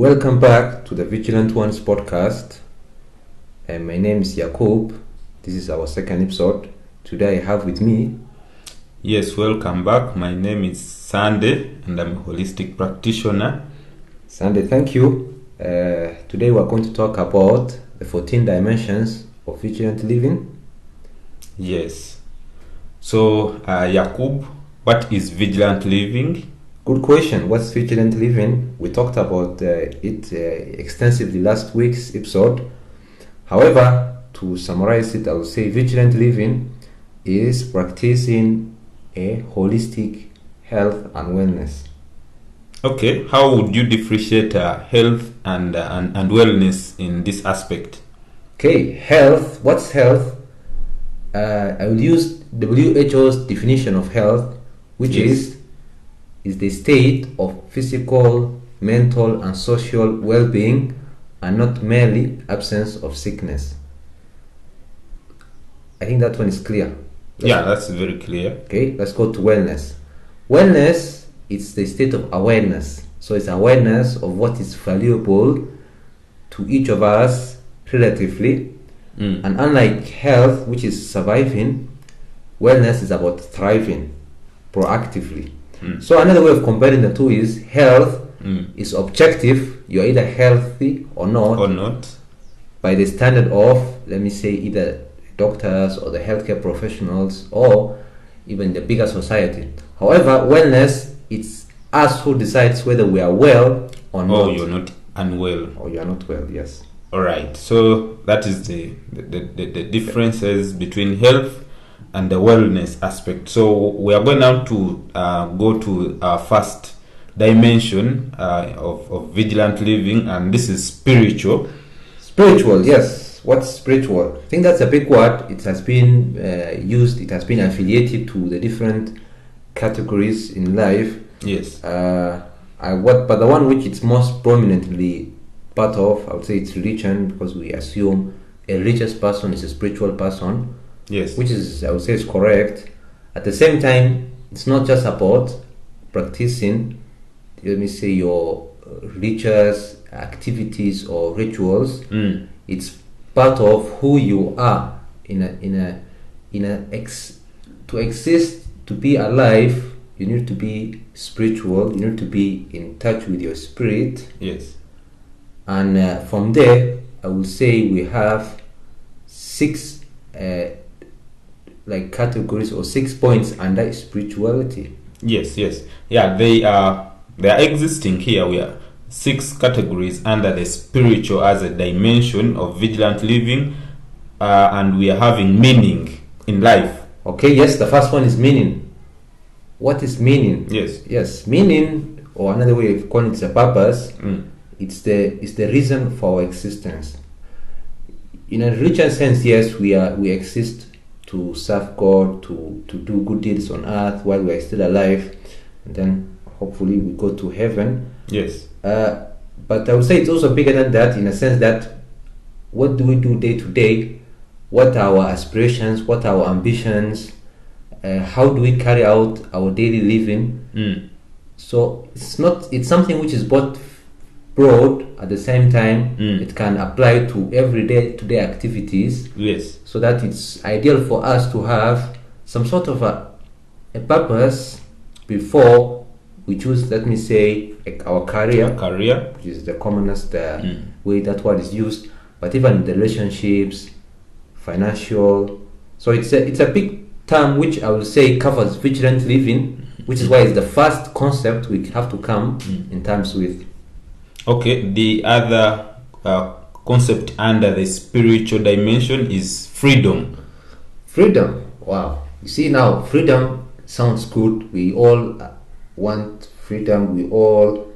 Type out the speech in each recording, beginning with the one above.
Welcome back to the Vigilant Ones podcast. My name is Jakub. This is our second episode. Today I have with me. Yes, welcome back. My name is Sunday and I'm a holistic practitioner. Sunday, thank you. Today we're going to talk about the 14 dimensions of vigilant living. Yes. So, Jakub, what is vigilant living? Good question. What's vigilant living? We talked about it extensively last week's episode. However, to summarize it, I will say vigilant living is practicing a holistic health and wellness. Okay, how would you differentiate health and wellness in this aspect? Okay, health. What's health? I will use WHO's definition of health, which is the state of physical, mental, and social well-being, and not merely absence of sickness. I think that one is clear. That's very clear. Okay, let's go to wellness. Wellness is the state of awareness. So it's awareness of what is valuable to each of us relatively. And unlike health, which is surviving, wellness is about thriving proactively. So another way of comparing the two is health is objective. You're either healthy or not by the standard of, let me say, either doctors or the healthcare professionals or even the bigger society. However, wellness, it's us who decides whether we are well or not. Or you're not unwell. Or you are not well, yes. Alright, so that is the differences between health and the wellness aspect. So we are going now to go to our first dimension of vigilant living, and this is spiritual. Spiritual, yes. What's spiritual? I think that's a big word. It has been used, it has been affiliated to the different categories in life. Yes. But the one which it's most prominently part of, I would say it's religion, because we assume a religious person is a spiritual person. Yes. Which is, I would say, is correct. At the same time, it's not just about practicing, let me say, your religious activities or rituals. It's part of who you are to exist, to be alive. You need to be spiritual. You need to be in touch with your spirit. Yes. And from there, I will say we have six categories or 6 points under spirituality. Yes. Yeah, they are existing here. We are 6 categories under the spiritual as a dimension of vigilant living, and we are having meaning in life. Okay, yes, the first one is meaning. What is meaning? Yes, meaning, or another way of calling it, is a purpose. It's the reason for our existence. In a religious sense, yes, we exist to serve God, to do good deeds on earth while we are still alive, and then hopefully we go to heaven. Yes. But I would say it's also bigger than that, in a sense that what do we do day to day? What are our aspirations? What are our ambitions? How do we carry out our daily living? So it's something which is both broad, at the same time it can apply to everyday today activities. Yes. So that it's ideal for us to have some sort of a purpose before we choose, let me say, our career, which is the commonest way that word is used, but even the relationships, financial. So it's a big term which I will say covers vigilant living, which is why it's the first concept we have to come in terms with. Okay, the other concept under the spiritual dimension is freedom. Freedom, wow. You see, now freedom sounds good. We all want freedom. We all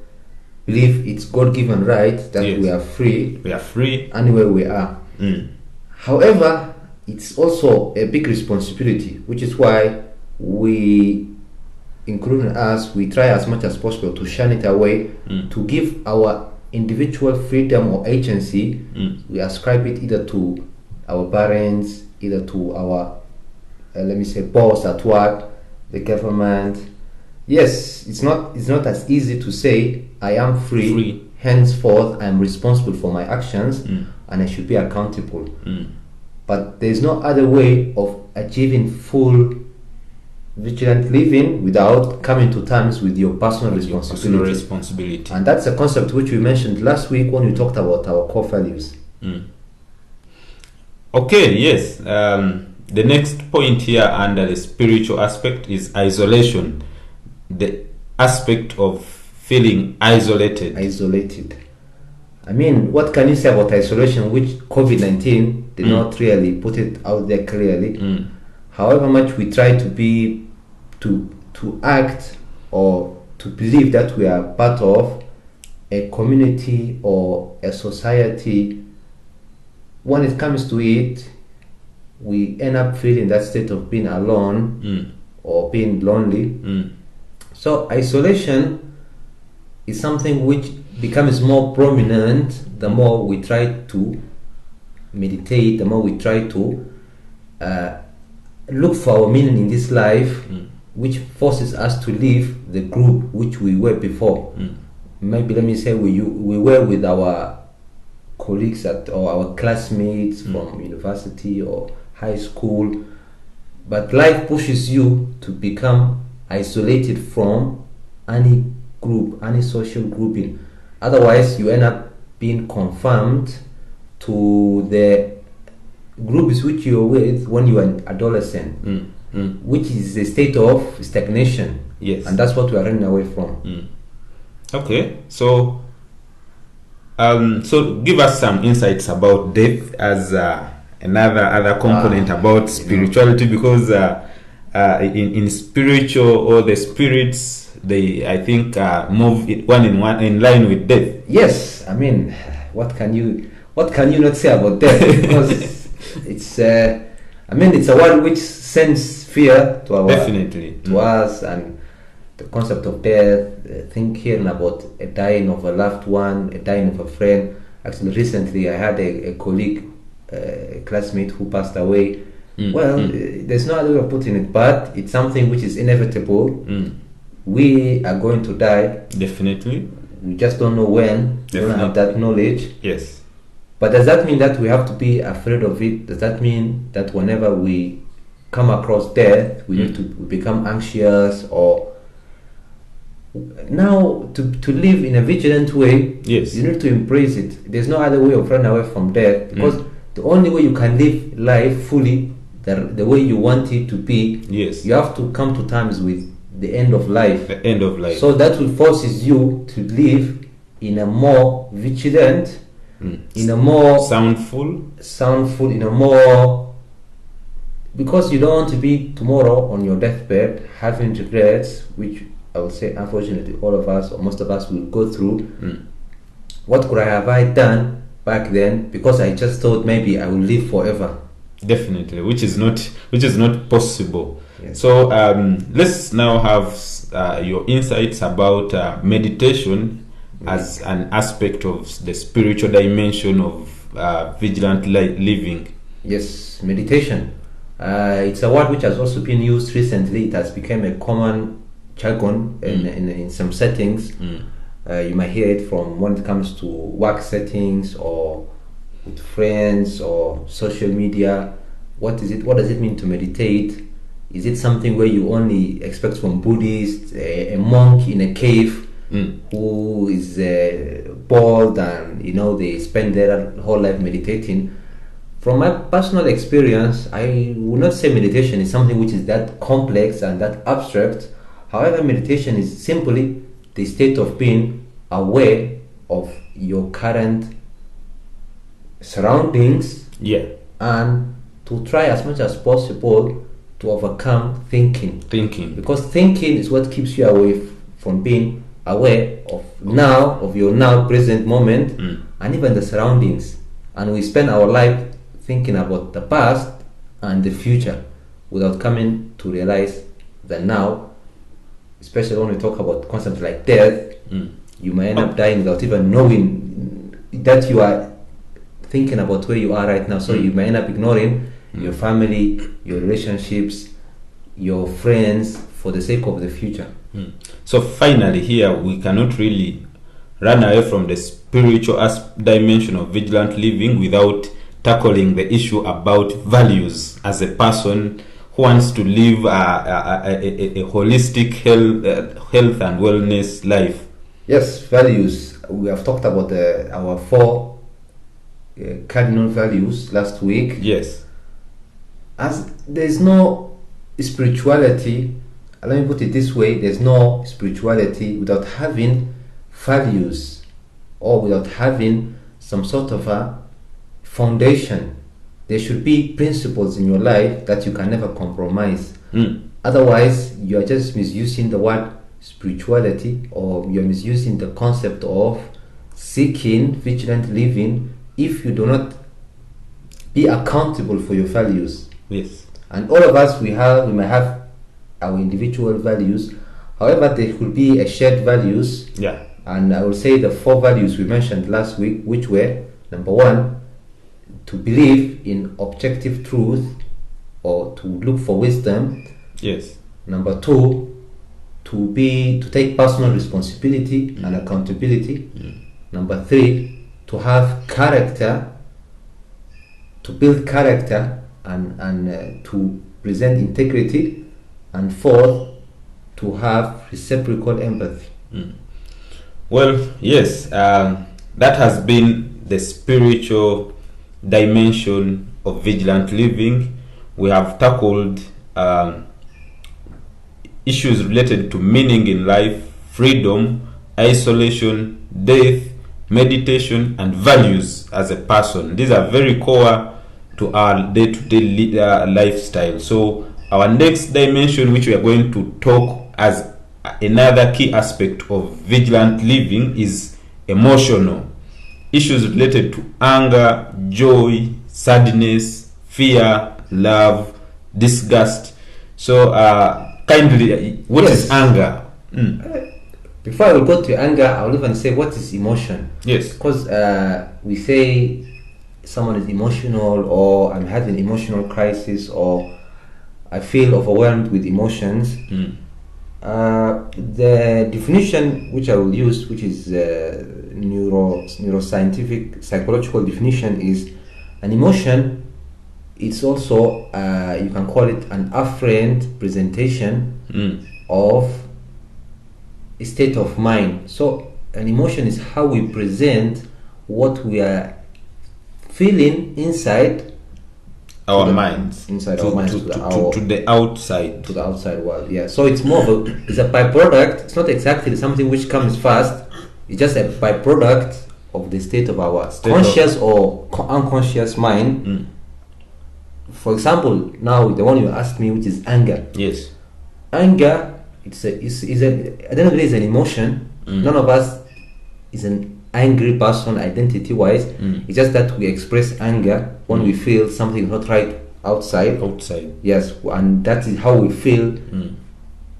believe it's God-given right that we are free. We are free anywhere we are. However, it's also a big responsibility, which is why we, including us, we try as much as possible to shun it away, to give our individual freedom or agency. We ascribe it either to our parents, either to our let me say boss at work, the government. Yes, it's not as easy to say I am free. henceforth I'm responsible for my actions and I should be accountable. But there's no other way of achieving full vigilant living without coming to terms with your personal responsibility. And that's a concept which we mentioned last week when we talked about our core values. Okay, yes. The next point here under the spiritual aspect is isolation. The aspect of feeling isolated. I mean, what can you say about isolation, which COVID-19 did not really put it out there clearly? However much we try to act or to believe that we are part of a community or a society, when it comes to it, we end up feeling that state of being alone or being lonely. So isolation is something which becomes more prominent the more we try to meditate, the more we try to look for our meaning in this life, which forces us to leave the group which we were before. Maybe let me say we were with our colleagues or our classmates from university or high school, but life pushes you to become isolated from any group, any social grouping. Otherwise you end up being confined to the groups which you were with when you were an adolescent, which is a state of stagnation. Yes. And that's what we are running away from. Okay, so give us some insights about death as another component about spirituality, because in spiritual, or the spirits, they, I think, move one in line with death. Yes, I mean, what can you not say about death? Because it's it's a word which sends fear to our to us, and the concept of death, thinking about a dying of a loved one, a dying of a friend. Actually, recently I had a colleague, a classmate who passed away. There's no other way of putting it, but it's something which is inevitable. We are going to die. Definitely. We just don't know when. We don't have that knowledge. Yes. But does that mean that we have to be afraid of it? Does that mean that whenever we come across death, we need to become anxious? Or now, to live in a vigilant way, yes, you need to embrace it. There's no other way of running away from death, because the only way you can live life fully, the way you want it to be, yes, you have to come to terms with the end of life. The end of life. So that will forces you to live in a more vigilant, in a more soundful, in a more, because you don't want to be tomorrow on your deathbed having regrets, which I would say unfortunately all of us, or most of us, will go through. What could I done back then, because I just thought maybe I will live forever? Definitely, which is not possible. Yes. So let's now have your insights about meditation as an aspect of the spiritual dimension of vigilant living. Yes, meditation. It's a word which has also been used recently. It has become a common jargon in some settings. You might hear it from when it comes to work settings, or with friends, or social media. What is it? What does it mean to meditate? Is it something where you only expect from Buddhists, a monk in a cave who is bored and they spend their whole life meditating? From my personal experience, I would not say meditation is something which is that complex and that abstract. However, meditation is simply the state of being aware of your current surroundings, and to try as much as possible to overcome thinking. Because thinking is what keeps you away from being aware of your now present moment, and even the surroundings. And we spend our life thinking about the past and the future without coming to realize that now, especially when we talk about concepts like death, you may end up dying without even knowing that you are thinking about where you are right now. So you may end up ignoring your family, your relationships, your friends, for the sake of the future. So finally, here we cannot really run away from the spiritual dimension of vigilant living without tackling the issue about values as a person who wants to live a holistic health and wellness life. Yes, values. We have talked about our 4 cardinal values last week. Yes. As there's no spirituality, let me put it this way, there's no spirituality without having values, or without having some sort of a foundation. There should be principles in your life that you can never compromise. Otherwise, you are just misusing the word spirituality, or you're misusing the concept of seeking vigilant living if you do not be accountable for your values. Yes. And all of us, we may have our individual values. However, there could be a shared values. Yeah. And I will say the 4 values we mentioned last week, which were: number 1, to believe in objective truth, or to look for wisdom. Yes. Number 2, to take personal responsibility and accountability. Number 3, to have character, to build character and to present integrity. And 4th, to have reciprocal empathy. Well, yes, that has been the spiritual dimension of vigilant living. We have tackled issues related to meaning in life, freedom, isolation, death, meditation, and values as a person. These are very core to our day-to-day lifestyle. So our next dimension, which we are going to talk as another key aspect of vigilant living, is emotional. Issues related to anger, joy, sadness, fear, love, disgust. So kindly, what is anger? Before I will go to anger, I will even say, what is emotion? Yes. Because we say someone is emotional, or I'm having emotional crisis, or I feel overwhelmed with emotions. The definition which I will use, which is neuroscientific psychological definition, is an emotion. It's also you can call it an afferent presentation of a state of mind. So an emotion is how we present what we are feeling inside our minds, inside our minds to the outside, to the outside world. Yeah. So it's more of it's a byproduct. It's not exactly something which comes first. It's just a byproduct of the state of our conscious or unconscious mind. For example, now the one you asked me, which is anger. Yes. Anger, it's at the end of the day, it's an emotion. None of us is an angry person identity-wise. It's just that we express anger when we feel something is not right outside. Yes, and that is how we feel,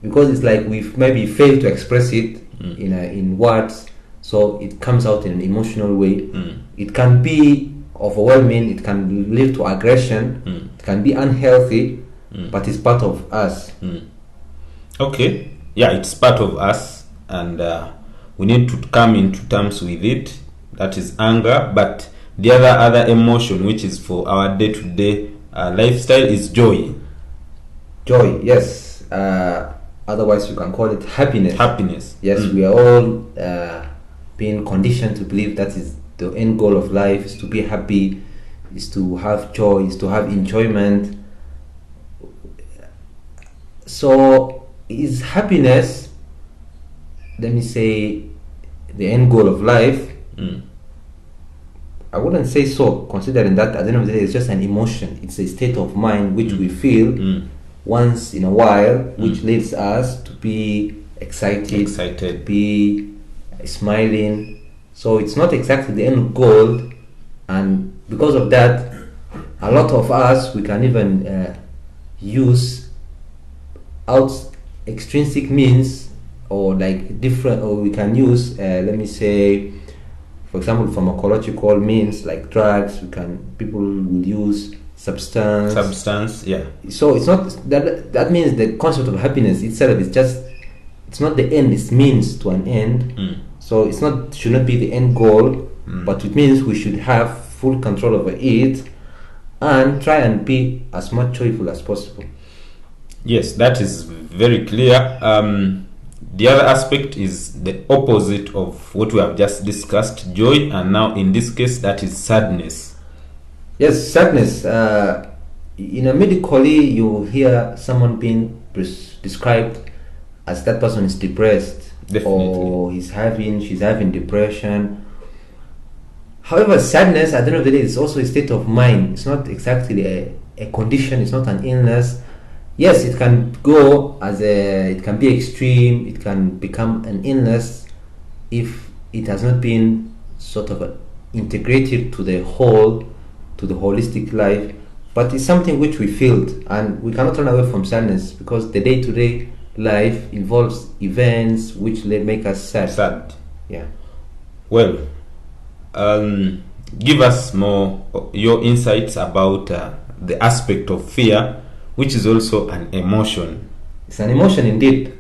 because it's like we've maybe failed to express it in words, so it comes out in an emotional way. It can be overwhelming, it can lead to aggression, it can be unhealthy, but it's part of us. Okay, yeah, it's part of us, and we need to come into terms with it. That is anger. But the other emotion, which is for our day-to-day lifestyle, is joy. Joy, yes. Otherwise you can call it happiness. Yes. We are all being conditioned to believe that is the end goal of life, is to be happy, is to have joy, is to have enjoyment. So is happiness, let me say, the end goal of life? I wouldn't say so, considering that at the end of the day it's just an emotion. It's a state of mind which we feel once in a while, which leads us to be excited, to be smiling. So it's not exactly the end goal, and because of that, a lot of us, we can even use extrinsic means, or like different, or we can use let me say, for example, pharmacological means like drugs. People will use substance, yeah. So it's not that means the concept of happiness itself is just, it's not the end, it's means to an end. So it's not should not be the end goal, but it means we should have full control over it and try and be as much joyful as possible. Yes, that is very clear. The other aspect is the opposite of what we have just discussed, joy, and now in this case that is sadness. Yes, sadness. Medically, you hear someone being described as that person is depressed, Definitely. or she's having depression. However, sadness at the end of the day is also a state of mind. It's not exactly a condition. It's not an illness. Yes, it can go it can be extreme. It can become an illness if it has not been sort of integrated to the holistic life. But it's something which we feel, and we cannot run away from sadness because the day-to-day life involves events which make us sad. Sad. Yeah. Well, give us more your insights about the aspect of fear, which is also an emotion. It's an emotion indeed.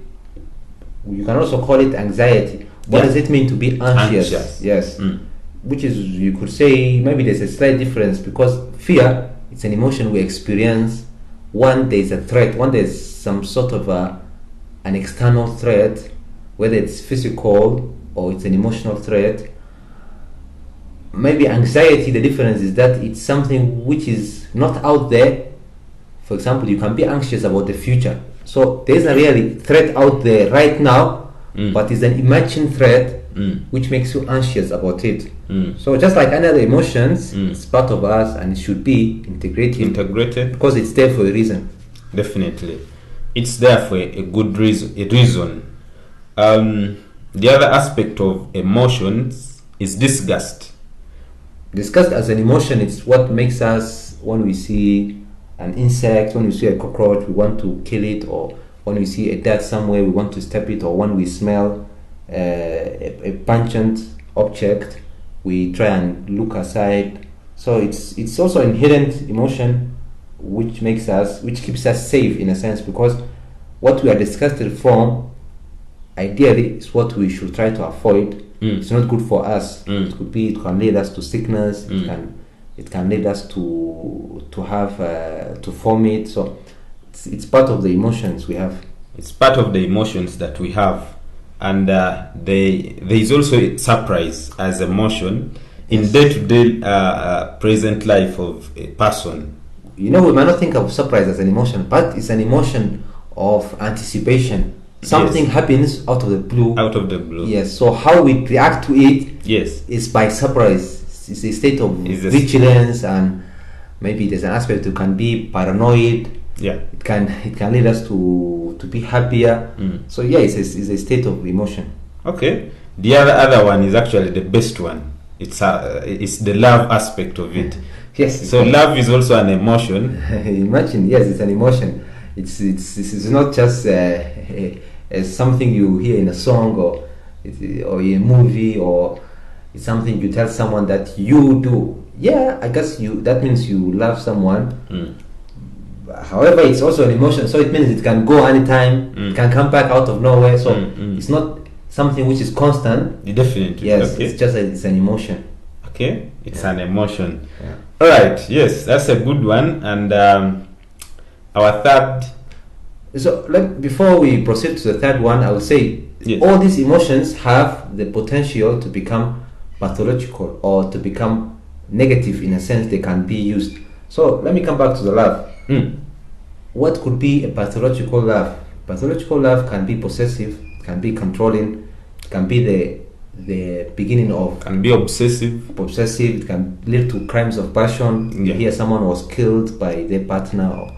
You can also call it anxiety. What does it mean to be anxious? Yes. Which is, you could say, maybe there's a slight difference because fear, it's an emotion we experience when there's a threat, when there's some sort of an external threat, whether it's physical or it's an emotional threat. Maybe anxiety, the difference is that it's something which is not out there. For example, you can be anxious about the future. So there's a really threat out there right now, but it's an imagined threat which makes you anxious about it. So just like any other emotions, it's part of us and it should be integrated because it's there for a reason. Definitely. It's there for a good reason. The other aspect of emotions is disgust. Disgust as an emotion, it's what makes us, when we see an insect, when we see a cockroach, we want to kill it, or when we see a dart somewhere, we want to step it, or when we smell a pungent object, we try and look aside. So it's also inherent emotion which keeps us safe in a sense, because what we are disgusted from ideally is what we should try to avoid. It's not good for us. It can lead us to sickness. It can lead us to vomit. So it's part of the emotions we have. It's part of the emotions that we have, and there is also surprise as emotion in day-to-day present life of a person. We might not think of surprise as an emotion, but it's an emotion of anticipation. Something happens out of the blue. Yes. So how we react to it is by surprise. It's a state of vigilance, and maybe there's an aspect you can be paranoid. Yeah. It can lead us to be happier. So it's a state of emotion. Okay. The other one is actually the best one. It's the love aspect of it. Yes. So love is also an emotion. Imagine, yes, it's an emotion. It's not just as something you hear in a song or in a movie, or it's something you tell someone that you do. Yeah, I guess that means you love someone. However, it's also an emotion, so it means it can go anytime. It can come back out of nowhere. So it's not something which is constant. Definitely. Yes, okay. it's an emotion. Okay, it's an emotion. Yeah. All right. Yes, that's a good one. And our third. So before we proceed to the third one, I will say all these emotions have the potential to become pathological or to become negative in a sense. They can be used. So let me come back to the love. What could be a pathological love? Pathological love can be possessive, it can be controlling, it can be the beginning of... Can be obsessive. It can lead to crimes of passion. You hear someone was killed by their partner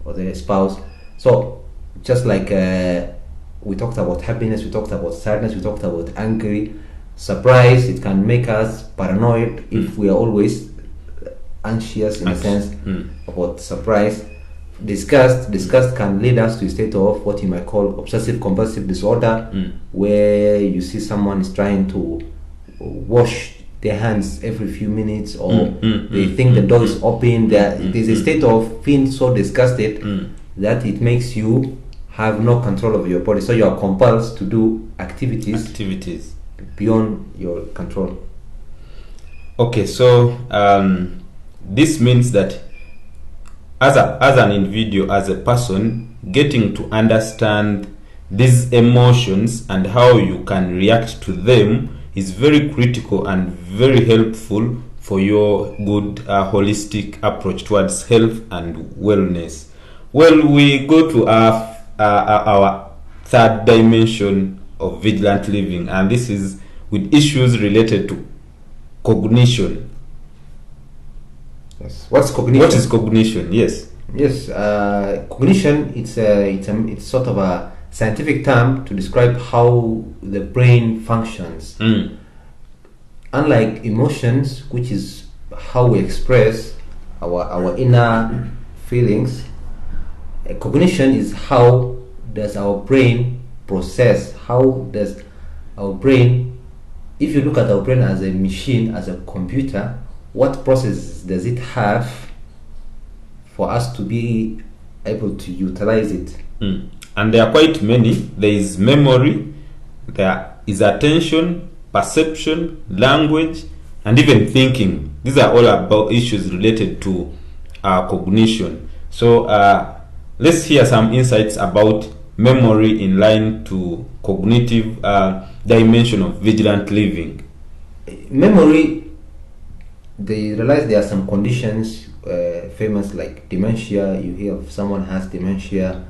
or their spouse. So just like we talked about happiness, we talked about sadness, we talked about angry, surprise, it can make us paranoid if we are always anxious in a sense about surprise. Disgust can lead us to a state of what you might call obsessive compulsive disorder, where you see someone is trying to wash their hands every few minutes, or they think the door is open. There's a state of being so disgusted that it makes you have no control over your body, so you are compelled to do activities beyond your control. Okay, so this means that as an individual, as a person, getting to understand these emotions and how you can react to them is very critical and very helpful for your good holistic approach towards health and wellness. Well, we go to our third dimension of vigilant living, and this is with issues related to cognition. Yes. What's cognition? What is cognition? Yes. Yes. Cognition. It's sort of a scientific term to describe how the brain functions. Unlike emotions, which is how we express our inner feelings, cognition is how does our brain process, how does our brain, if you look at our brain as a machine, as a computer, what processes does it have for us to be able to utilize it? And there are quite many. There is memory, there is attention, perception, language, and even thinking. These are all about issues related to cognition. So let's hear some insights about memory in line to cognitive dimension of vigilant living. Memory, they realize there are some conditions famous like dementia. You hear of someone has dementia,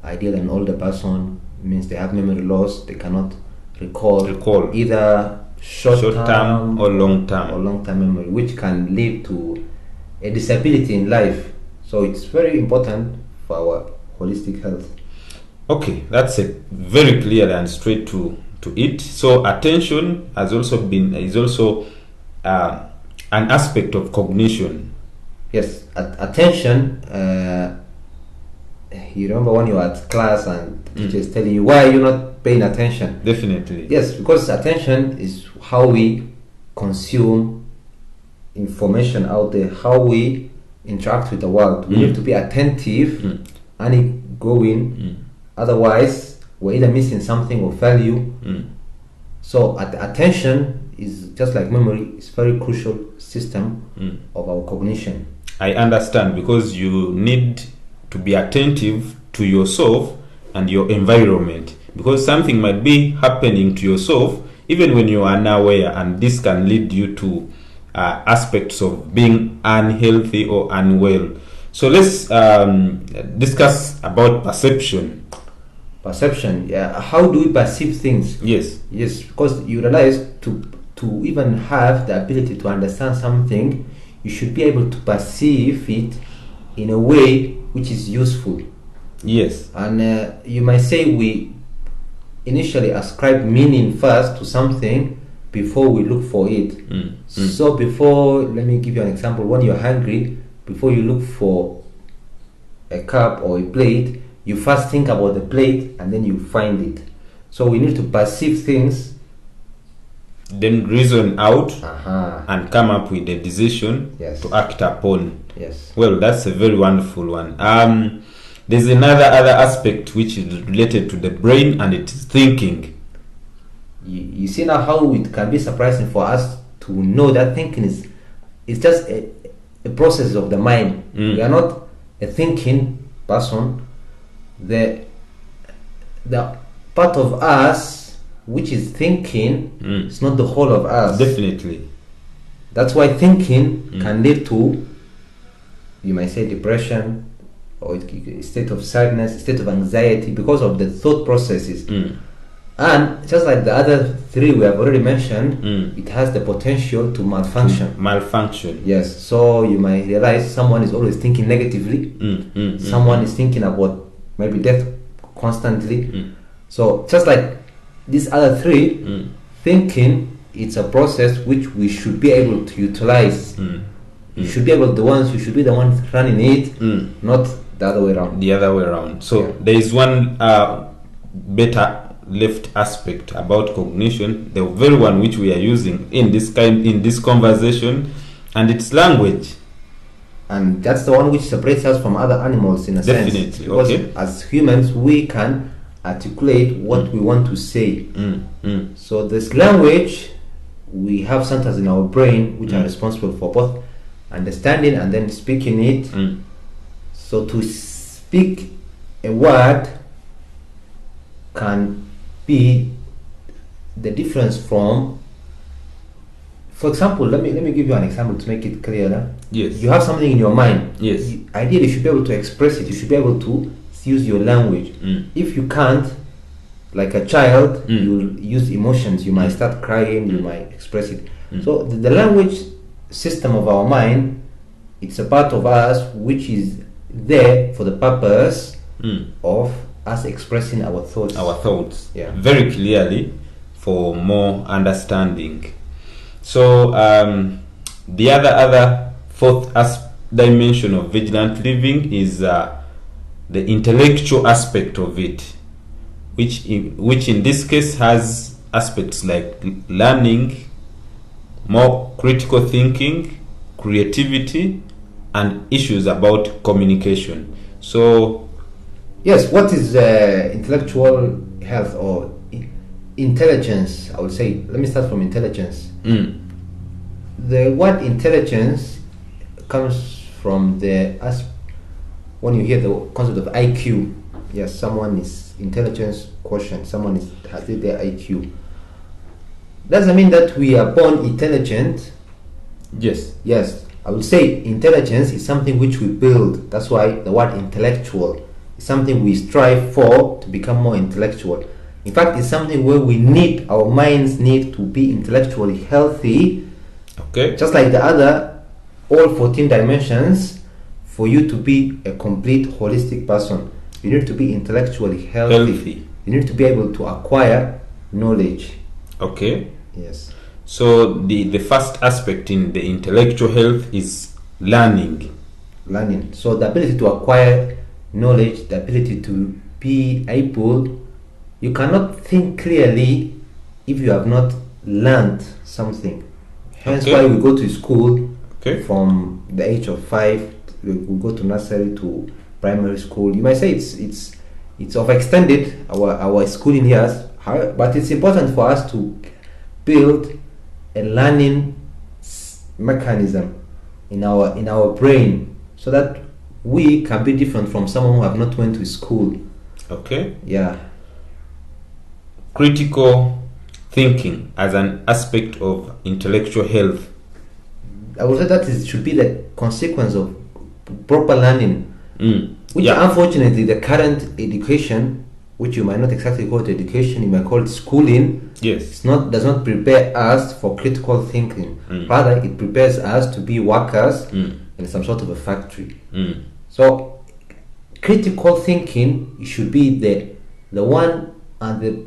ideally an older person, means they have memory loss, they cannot recall either short-term or long-term memory, which can lead to a disability in life. So it's very important for our holistic health. Okay, that's a very clear and straight to it. So attention is also an aspect of cognition. Yes, attention. You remember when you were at class and the teacher is telling you, why are you not paying attention? Definitely. Yes, because attention is how we consume information out there, how we interact with the world. We need to be attentive and going. Otherwise, we're either missing something or value. So attention is just like memory. It's a very crucial system of our cognition. I understand, because you need to be attentive to yourself and your environment, because something might be happening to yourself even when you are unaware, and this can lead you to aspects of being unhealthy or unwell. So let's discuss about perception. Perception, yeah. How do we perceive things? Yes, because you realize to even have the ability to understand something, you should be able to perceive it in a way which is useful. Yes. And you might say we initially ascribe meaning first to something before we look for it. So before, let me give you an example. When you're hungry, before you look for a cup or a plate, you first think about the plate and then you find it. So we need to perceive things, then reason out uh-huh, and come up with a decision, yes, to act upon. Yes. Well, that's a very wonderful one. There's other aspect which is related to the brain, and it is thinking. You see now how it can be surprising for us to know that thinking is just a process of the mind. We are not a thinking person. The part of us which is thinking is not the whole of us. Definitely. That's why thinking can lead to, you might say, depression, or a state of sadness, a state of anxiety, because of the thought processes. And just like the other three we have already mentioned, it has the potential to malfunction. Yes. So you might realize someone is always thinking negatively. Someone is thinking about maybe death constantly. So just like these other three, thinking, it's a process which we should be able to utilize. You should be able you should be the ones running it, not the other way around. So there is one better left aspect about cognition, the very one which we are using in this conversation, and it's language. And that's the one which separates us from other animals in a sense. Definitely. Because as humans, we can articulate what we want to say. Mm. So this language, we have centers in our brain which are responsible for both understanding and then speaking it. So to speak a word can be the difference from, for example, let me give you an example to make it clearer. Yes. You have something in your mind. Yes. Ideally, you should be able to express it. You should be able to use your language. If you can't, like a child, you'll use emotions. You might start crying. You might express it. So the language system of our mind, it's a part of us which is there for the purpose of us expressing our thoughts. Our thoughts. Yeah. Very clearly for more understanding. So the other fourth dimension of vigilant living is the intellectual aspect of it, which in this case has aspects like learning, more critical thinking, creativity, and issues about communication. So yes, what is intellectual health or intelligence? I would say, let me start from intelligence. The word intelligence comes from when you hear the concept of IQ. Yes, someone is intelligence quotient. Someone has their IQ. Doesn't mean that we are born intelligent. yes. Yes, I would say intelligence is something which we build. That's why the word intellectual is something we strive for to become more intellectual. In fact, it's something where our minds need to be intellectually healthy. Okay. Just like the other, all 14 dimensions, for you to be a complete holistic person, you need to be intellectually healthy. You need to be able to acquire knowledge. Okay. Yes. So the first aspect in the intellectual health is learning. So the ability to acquire knowledge, the ability to be able, you cannot think clearly if you have not learned something. Hence why we go to school from the age of 5. We go to nursery to primary school. You might say it's overextended our schooling years, but it's important for us to build a learning mechanism in our brain so that we can be different from someone who have not went to school. Okay. Yeah. Critical thinking as an aspect of intellectual health. I would say that should be the consequence of proper learning, which unfortunately the current education, which you might not exactly call it education, you might call it schooling. Yes. Does not prepare us for critical thinking. Rather, it prepares us to be workers in some sort of a factory. So critical thinking should be the one and the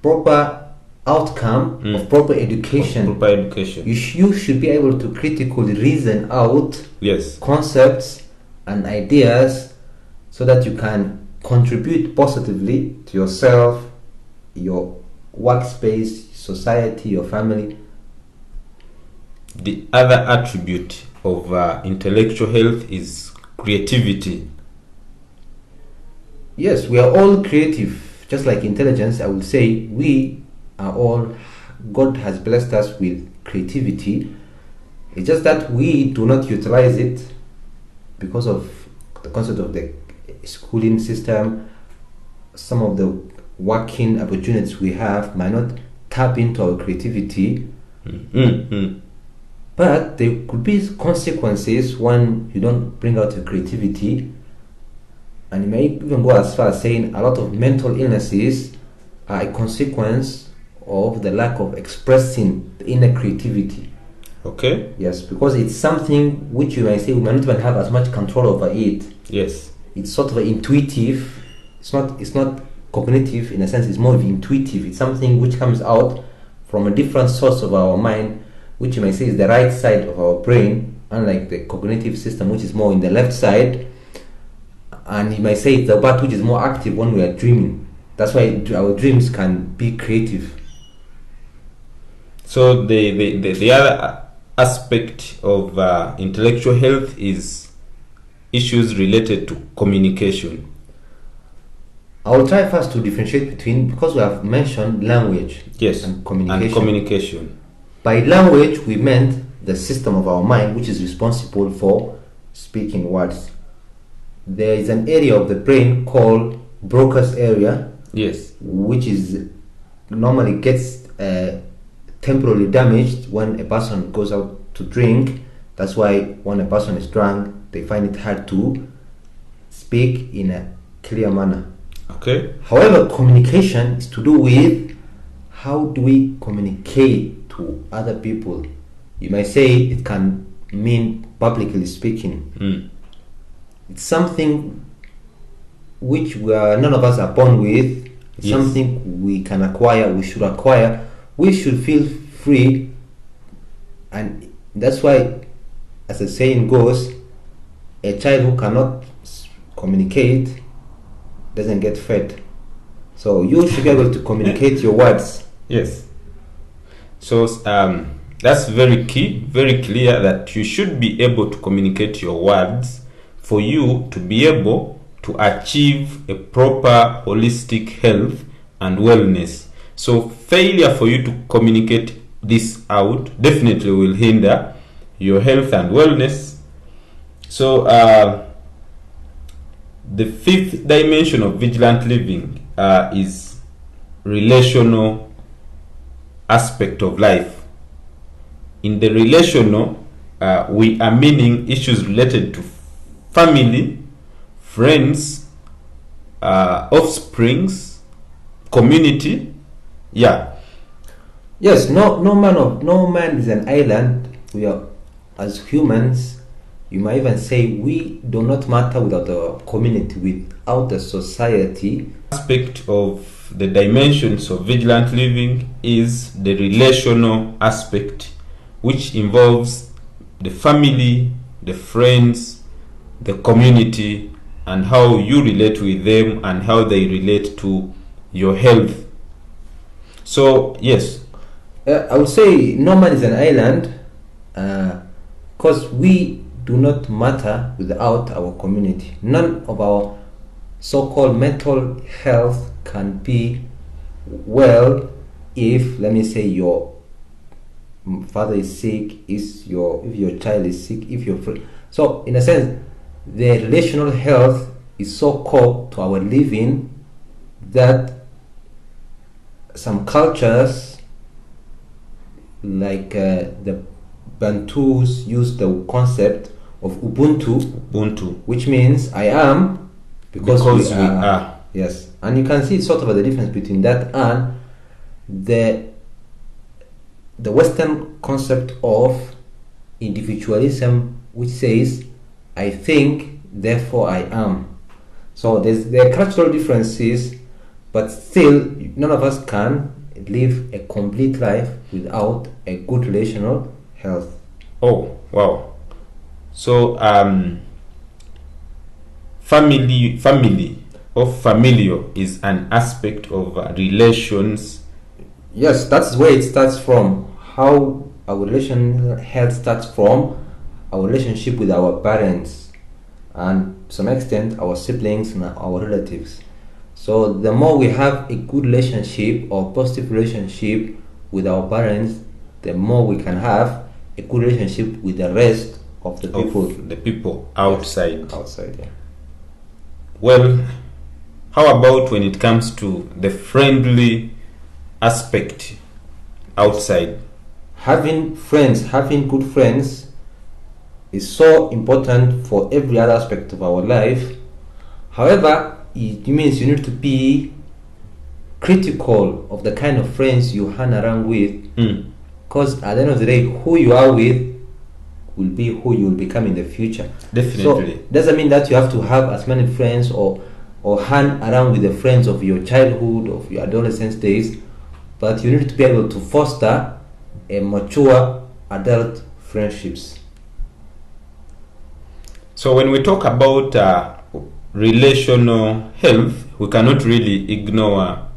proper outcome of proper education. You should be able to critically reason out concepts and ideas so that you can contribute positively to yourself, your workspace, society, your family. The other attribute of intellectual health is creativity. Yes, we are all creative. Just like intelligence, I would say we are all, God has blessed us with creativity. It's just that we do not utilize it because of the concept of the schooling system. Some of the working opportunities we have might not tap into our creativity. But there could be consequences when you don't bring out your creativity. And you may even go as far as saying a lot of mental illnesses are a consequence of the lack of expressing the inner creativity. Okay. Yes, because it's something which you might say we might not even have as much control over it. Yes. It's sort of intuitive. It's not cognitive in a sense. It's more of intuitive. It's something which comes out from a different source of our mind, which you might say is the right side of our brain, unlike the cognitive system, which is more in the left side. And you might say it's the part which is more active when we are dreaming. That's why our dreams can be creative. So the other aspect of intellectual health is issues related to communication. I will try first to differentiate between, because we have mentioned language Yes. and communication. And communication. By language, we meant the system of our mind which is responsible for speaking words. There is an area of the brain called Broca's area, Yes. which is normally gets temporarily damaged when a person goes out to drink. That's why when a person is drunk, they find it hard to speak in a clear manner. Okay. However, communication is to do with how do we communicate to other people. You might say it can mean publicly speaking. It's something which none of us are born with. It's Yes. something we can acquire, we should acquire. We should feel free, and that's why, as the saying goes, a child who cannot communicate doesn't get fed. So you should be able to communicate your words. Yes. So that's very key, very clear that you should be able to communicate your words for you to be able to achieve a proper holistic health and wellness. So failure for you to communicate this out definitely will hinder your health and wellness. So the fifth dimension of vigilant living is relational aspect of life. In the relational, we are meaning issues related to family, friends, offsprings, community. Yeah. Yes, no man is an island. We are, as humans, you might even say we do not matter without a community, without a society. Aspect of the dimensions of vigilant living is the relational aspect, which involves the family, the friends, the community, and how you relate with them and how they relate to your health. So yes, I would say no man is an island, because we do not matter without our community. None of our so-called mental health can be well if, let me say, your father is sick, if your child is sick, if your friend. So in a sense, the relational health is so core to our living that some cultures, like the Bantus, use the concept of Ubuntu, which means I am because we are. Yes, and you can see sort of the difference between that and the Western concept of individualism, which says I think, therefore I am. So there are cultural differences, but still none of us can live a complete life without a good relational health. Oh wow. So family or familial is an aspect of relations. Yes, that's where it starts from. How our relational health starts from our relationship with our parents, and to some extent our siblings and our relatives. So the more we have a good relationship or positive relationship with our parents, the more we can have a good relationship with the rest of the people. Outside. Yes, outside, yeah. Well, how about when it comes to the friendly aspect outside? Having good friends is so important for every other aspect of our life. However, it means you need to be critical of the kind of friends you hang around with, because at the end of the day, who you are with will be who you will become in the future. Definitely. So doesn't mean that you have to have as many friends or hang around with the friends of your childhood, of your adolescence days, but you need to be able to foster a mature adult friendships. So when we talk about relational health, we cannot really ignore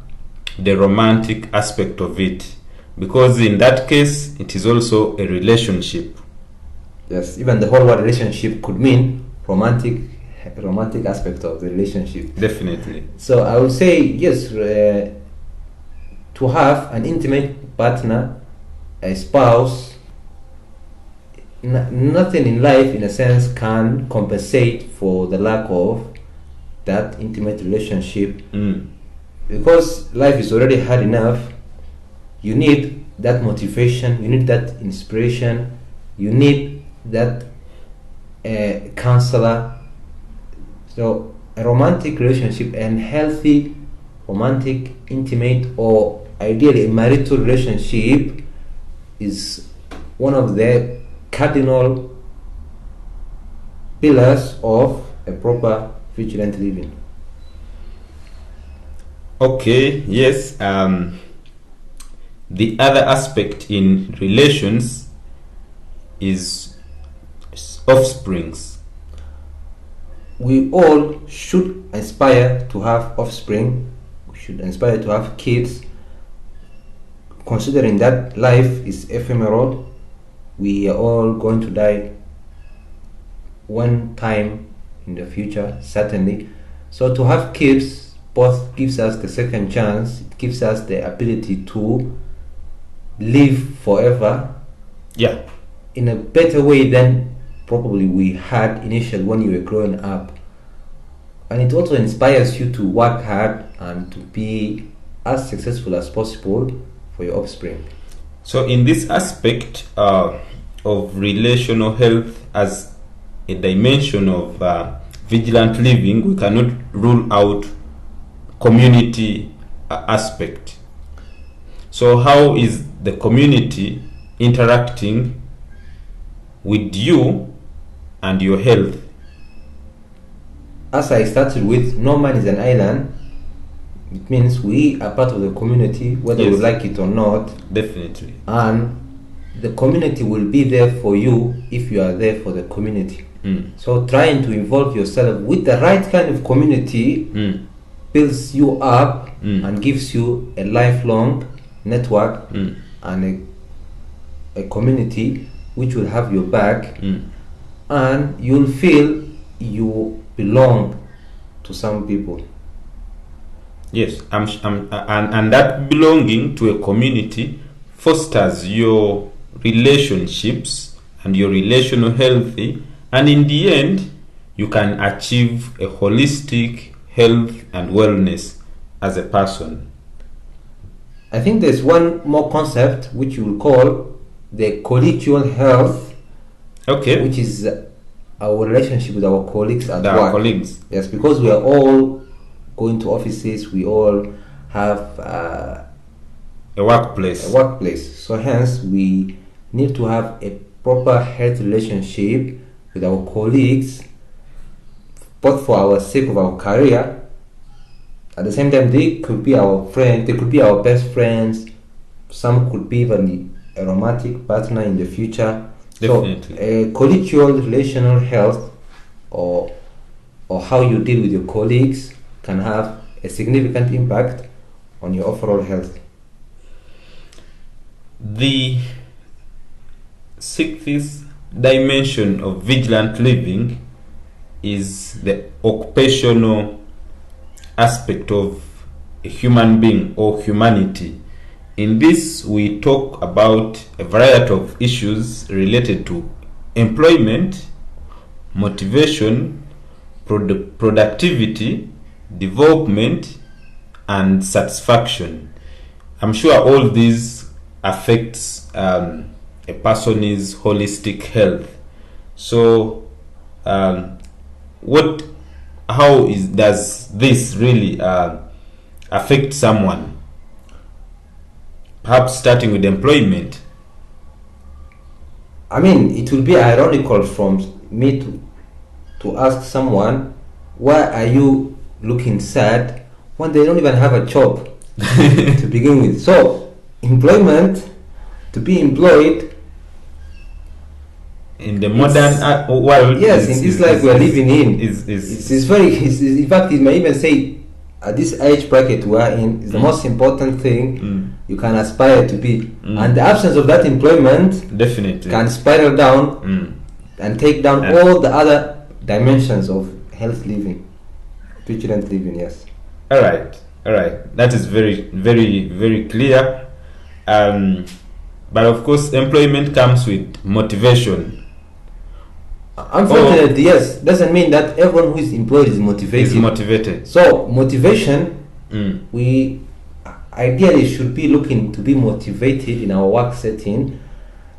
the romantic aspect of it, because in that case it is also a relationship. Yes, even the whole word relationship could mean romantic romantic aspect of the relationship. Definitely. So I would say yes, to have an intimate partner, a spouse, nothing in life, in a sense, can compensate for the lack of that intimate relationship. Because life is already hard enough. You need that motivation, you need that inspiration, you need that counselor. So a romantic relationship, and healthy romantic, intimate, or ideally a marital relationship is one of the cardinal pillars of a proper vigilant living. Okay, yes. The other aspect in relations is offsprings. We all should aspire to have offspring. We should aspire to have kids, considering that life is ephemeral. We are all going to die one time in the future, certainly. So to have kids both gives us the second chance. It gives us the ability to live forever, Yeah. in a better way than probably we had initially when you were growing up. And it also inspires you to work hard and to be as successful as possible for your offspring. So in this aspect of relational health as a dimension of vigilant living, we cannot rule out community aspect. So how is the community interacting with you and your health? As I started with, no man is an island. It means we are part of the community, whether we Yes. like it or not. Definitely. And the community will be there for you if you are there for the community. So trying to involve yourself with the right kind of community builds you up and gives you a lifelong network and a community which will have your back, and you'll feel you belong to some people. Yes, and that belonging to a community fosters your relationships and your relational healthy, and in the end you can achieve a holistic health and wellness as a person. I think there's one more concept which you will call the collegial health, Okay. which is our relationship with our colleagues at Our work. colleagues. Yes, because we are all going to offices, we all have A workplace. a workplace. So hence we need to have a proper health relationship with our colleagues, both for our sake of our career. At the same time, they could be our friends, they could be our best friends, some could be even a romantic partner in the future. Definitely. So a collegial relational health, or how you deal with your colleagues, can have a significant impact on your overall health. The sixth dimension of vigilant living is the occupational aspect of a human being or humanity. In this, we talk about a variety of issues related to employment, motivation, productivity, development, and satisfaction. I'm sure all these affects a person's holistic health. So, does this really affect someone? Perhaps starting with employment. I mean, it will be ironical from me to ask someone, why are you looking sad, when they don't even have a job to begin with. So employment, to be employed in the modern world, yes, in this life we are living in, is it's very, in fact, it may even say at this age bracket we are in, is the most important thing you can aspire to be, and the absence of that employment definitely can spiral down and take down all the other dimensions of health living, vigilant living. Yes. All right. That is very, very, very clear. But of course, employment comes with motivation. Unfortunately, yes, doesn't mean that everyone who is employed is motivated. So motivation, we ideally should be looking to be motivated in our work setting.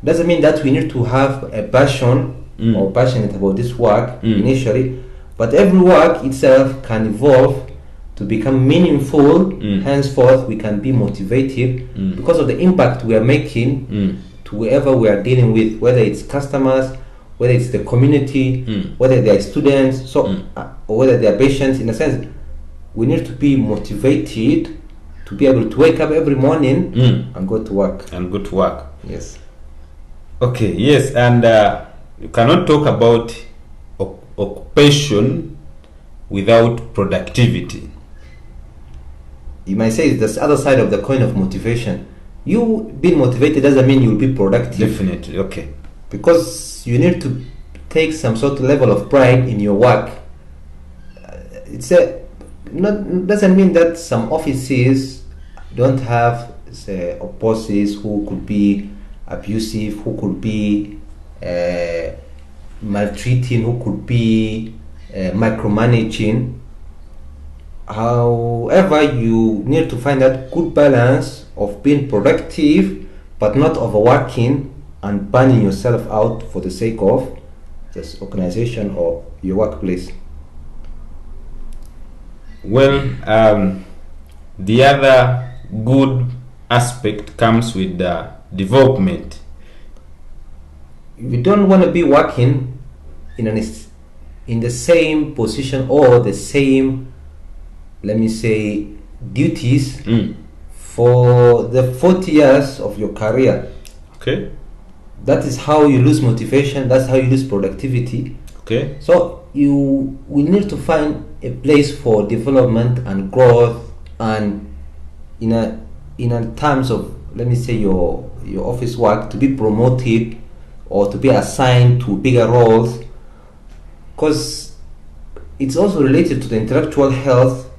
Doesn't mean that we need to have a passion or passionate about this work initially, but every work itself can evolve to become meaningful. Henceforth, we can be motivated because of the impact we are making to whoever we are dealing with, whether it's customers, whether it's the community, whether they are students, or whether they are patients. In a sense, we need to be motivated to be able to wake up every morning and go to work. Yes. Okay. Yes, and you cannot talk about occupation without productivity. You might say it's the other side of the coin of motivation. You being motivated doesn't mean you'll be productive. Definitely. Okay. Because you need to take some sort of level of pride in your work. Doesn't mean that some offices don't have, say, bosses who could be abusive, who could be maltreating, who could be micromanaging. However, you need to find that good balance of being productive but not overworking and burning yourself out for the sake of this organization or your workplace. Well, the other good aspect comes with the development. You don't want to be working in the same position or the same, let me say, duties for the 40 years of your career. Okay. That is how you lose motivation. That's how you lose productivity. Okay. So you will need to find a place for development and growth, and in terms of, let me say, your office work, to be promoted or to be assigned to bigger roles, because it's also related to the intellectual health.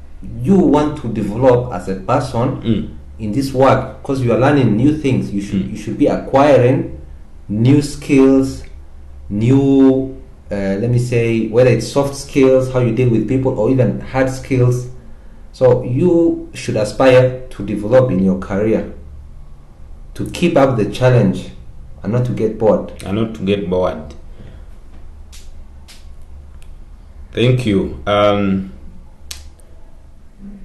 You want to develop as a person in this work because you are learning new things. You should be acquiring new skills, new let me say, whether it's soft skills, how you deal with people, or even hard skills. So you should aspire to develop in your career, to keep up the challenge and not to get bored. Thank you.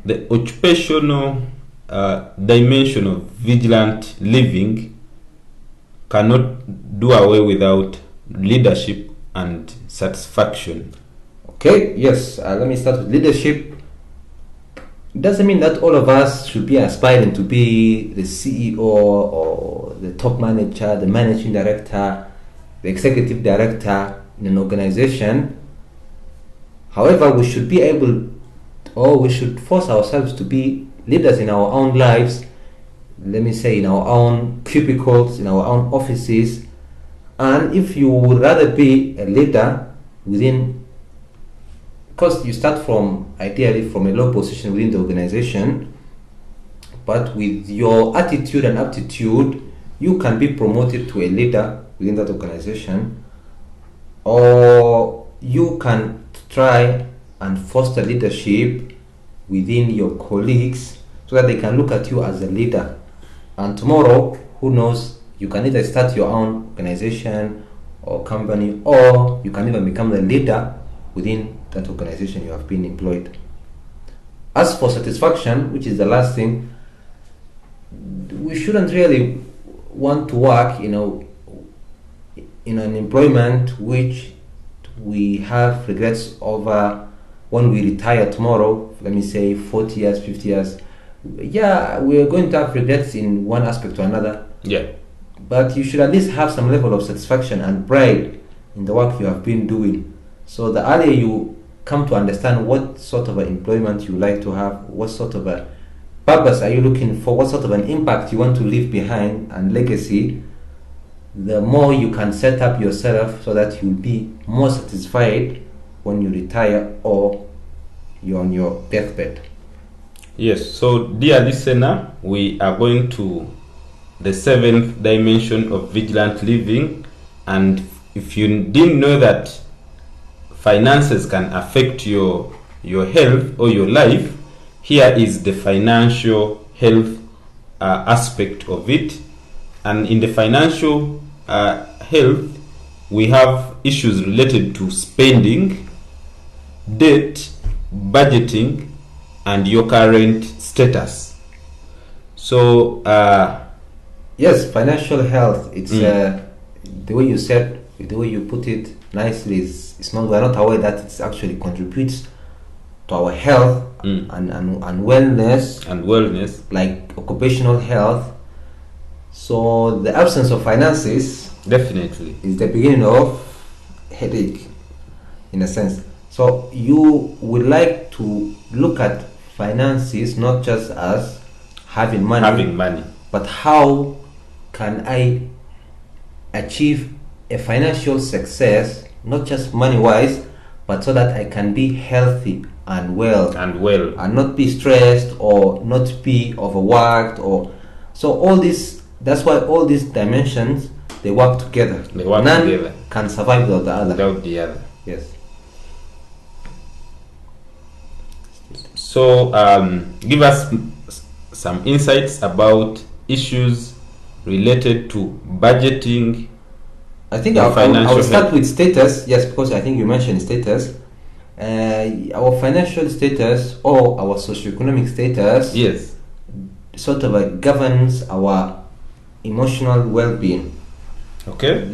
The occupational dimension of vigilant living cannot do away without leadership and satisfaction. Okay, yes, let me start with leadership. It doesn't mean that all of us should be aspiring to be the CEO or the top manager, the managing director, the executive director in an organization. However, we should be able, or we should force ourselves to be leaders in our own lives, let me say in our own cubicles, in our own offices. And if you would rather be a leader within, because you start from, ideally, from a low position within the organization, but with your attitude and aptitude, you can be promoted to a leader within that organization, or you can try and foster leadership within your colleagues so that they can look at you as a leader. And tomorrow, who knows, you can either start your own organization or company, or you can even become the leader within that organization you have been employed. As for satisfaction, which is the last thing, we shouldn't really want to work, in an employment which we have regrets over when we retire tomorrow. Let me say 40 years, 50 years. Yeah, we're going to have regrets in one aspect or another. Yeah. But you should at least have some level of satisfaction and pride in the work you have been doing. So the earlier you come to understand what sort of an employment you like to have, what sort of a purpose are you looking for, what sort of an impact you want to leave behind and legacy, the more you can set up yourself so that you'll be more satisfied when you retire or you're on your deathbed. Yes, so dear listener, we are going to the 7th dimension of vigilant living, and if you didn't know that finances can affect your health or your life, here is the financial health aspect of it. And in the financial health, we have issues related to spending, debt, budgeting, and your current status. So yes, financial health, it's the way you said, the way you put it nicely, it's not, we're not aware that it actually contributes to our health and wellness, like occupational health. So the absence of finances definitely is the beginning of headache, in a sense. So you would like to look at finances not just as having money, but how can I achieve a financial success, not just money wise, but so that I can be healthy and well and not be stressed or not be overworked. Or so all this, that's why all these dimensions, they work together. None can survive without the other. Yes. So give us some insights about issues related to budgeting. I think I will start with status. Yes, because I think you mentioned status. Our financial status or our socioeconomic status, yes, sort of governs our emotional well-being. Okay.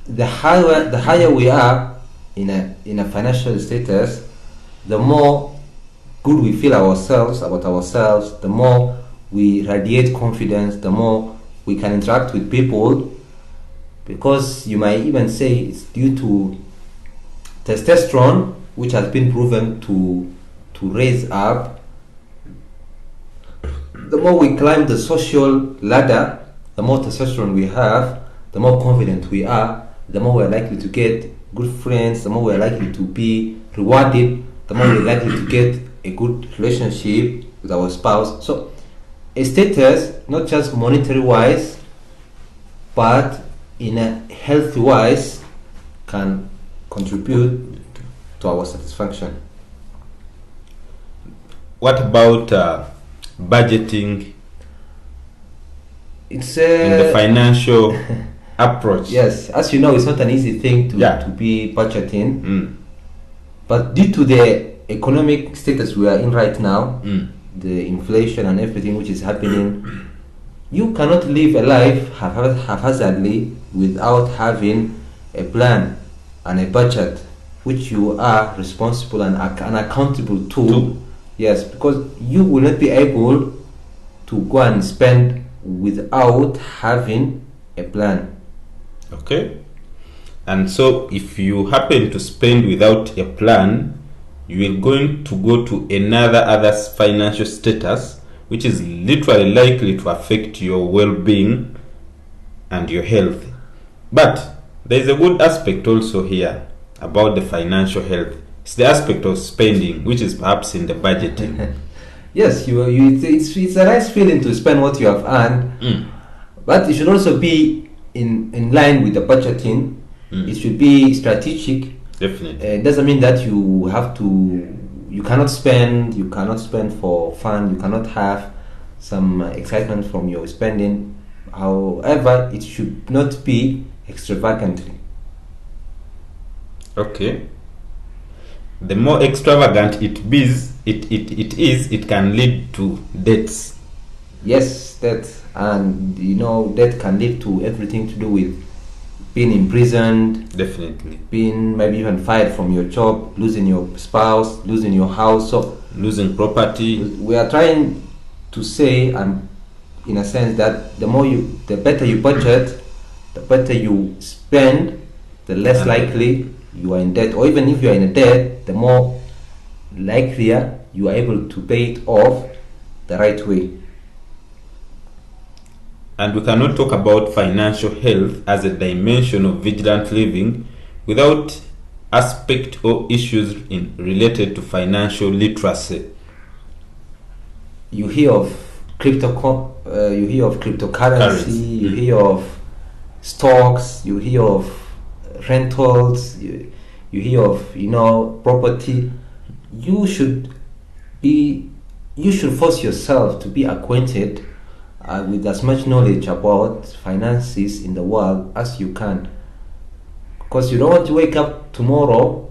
The higher we are in a financial status, the more good we feel about ourselves, the more we radiate confidence, the more we can interact with people, because you might even say it's due to testosterone, which has been proven to raise up. The more we climb the social ladder, the more testosterone we have, the more confident we are, the more we're likely to get good friends, the more we're likely to be rewarded, the more we're likely to get a good relationship with our spouse. So a status, not just monetary wise, but in a healthy wise, can contribute to our satisfaction. What about budgeting? It's in the financial approach. Yes, as you know, it's not an easy thing to be budgeting. But due to the economic status we are in right now, the inflation and everything which is happening, you cannot live a life haphazardly without having a plan and a budget which you are responsible and accountable to. Yes, because you will not be able to go and spend without having a plan. Okay. And so if you happen to spend without a plan, you are going to go to other financial status, which is literally likely to affect your well-being and your health. But there is a good aspect also here about the financial health. It's the aspect of spending, which is perhaps in the budgeting. Yes, it's a nice feeling to spend what you have earned, but it should also be in line with the budgeting. It should be strategic. Definitely. It doesn't mean that you cannot spend for fun, you cannot have some excitement from your spending. However, it should not be extravagantly. Okay. The more extravagant it can lead to debts. Yes, debt, and debt can lead to everything to do with being imprisoned. Definitely. Being maybe even fired from your job, losing your spouse, losing your house, so losing property. We are trying to say, in a sense, that the better you budget, the better you spend, the less likely you are in debt. Or even if you are in a debt, the more likelier you are able to pay it off the right way. And we cannot talk about financial health as a dimension of vigilant living without aspect or issues related to financial literacy? You hear of you hear of cryptocurrency, you hear of stocks, you hear of rentals, you hear of property. You should force yourself to be acquainted with as much knowledge about finances in the world as you can, because you don't want to wake up tomorrow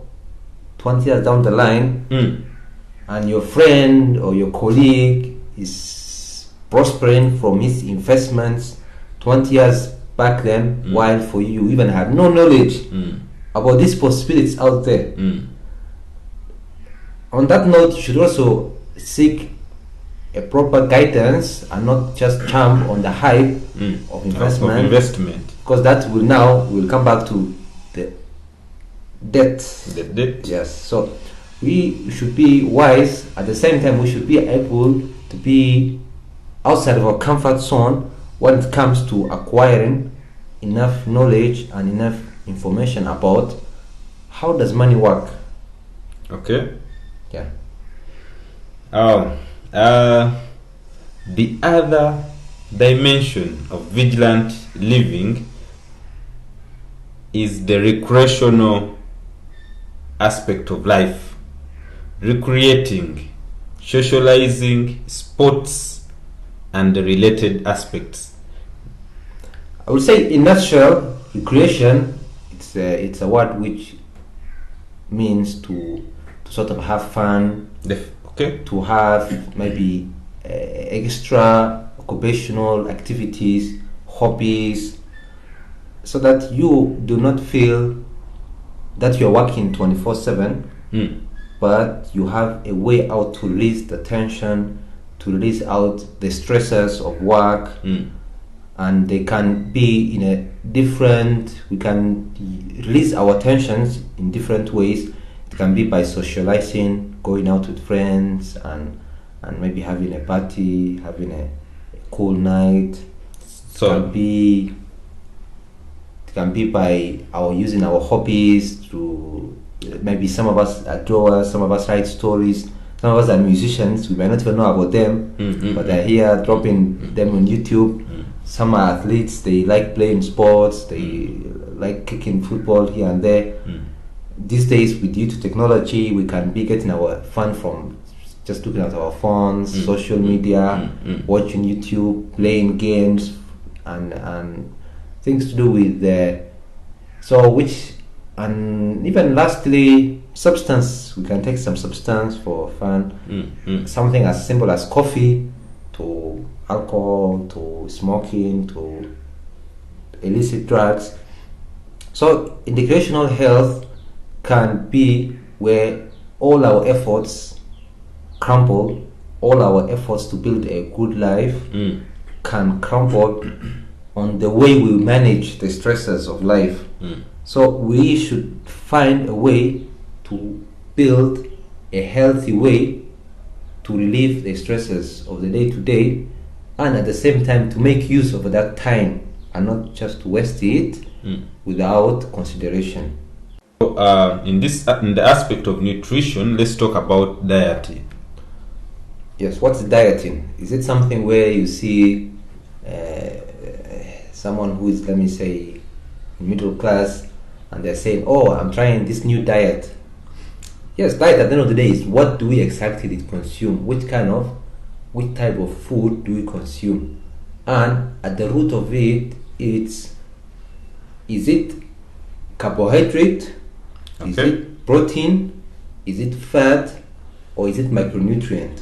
20 years down the line and your friend or your colleague is prospering from his investments 20 years back then, while for you even had no knowledge about these possibilities out there. On that note, you should also seek a proper guidance and not just jump on the hype of investment, because that will come back to the debt. Yes, so we should be wise. At the same time, we should be able to be outside of our comfort zone when it comes to acquiring enough knowledge and enough information about how does money work. Okay. Yeah. The other dimension of vigilant living is the recreational aspect of life. Recreating, socializing, sports, and the related aspects. I would say, in a nutshell, recreation, it's a word which means to sort of have fun, to have maybe extra occupational activities, hobbies, so that you do not feel that you're working 24/7, but you have a way out to release the tension, to release out the stresses of work, and they can be in a different, we can release our tensions in different ways. It can be by socializing, going out with friends, and maybe having a party, having a cool night. So it can be by using our hobbies to, maybe some of us are drawers, some of us write stories, some of us are musicians. We might not even know about them, but they're here dropping them on YouTube. Some are athletes, they like playing sports, they like kicking football here and there. These days, due to technology, we can be getting our fun from just looking at our phones, social media, watching YouTube, playing games, and things to do with and even lastly, substance. We can take some substance for fun. Something as simple as coffee, to alcohol, to smoking, to illicit drugs. So recreational health can be where all our efforts crumble, all our efforts to build a good life can crumble on the way we manage the stresses of life. So we should find a way to build a healthy way to relieve the stresses of the day-to-day, and at the same time to make use of that time and not just to waste it without consideration. So, in the aspect of nutrition, let's talk about dieting. Yes, what's dieting? Is it something where you see someone who is, let me say, middle class, and they're saying, "Oh, I'm trying this new diet"? Yes, diet at the end of the day is what do we exactly consume? Which type of food do we consume? And at the root of it, is it carbohydrate? Okay. Is it protein? Is it fat? Or is it micronutrient?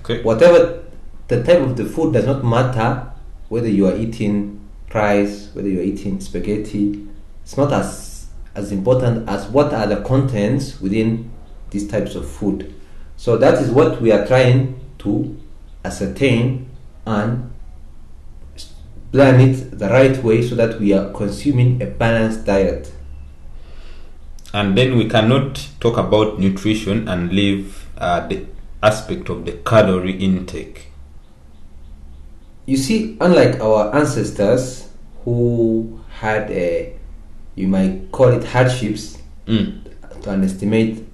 Okay. Whatever the type of the food does not matter, whether you are eating rice, whether you are eating spaghetti. It's not as important as what are the contents within these types of food. So that is what we are trying to ascertain and plan it the right way so that we are consuming a balanced diet. And then we cannot talk about nutrition and leave the aspect of the calorie intake. You see, unlike our ancestors who had you might call it hardships, to underestimate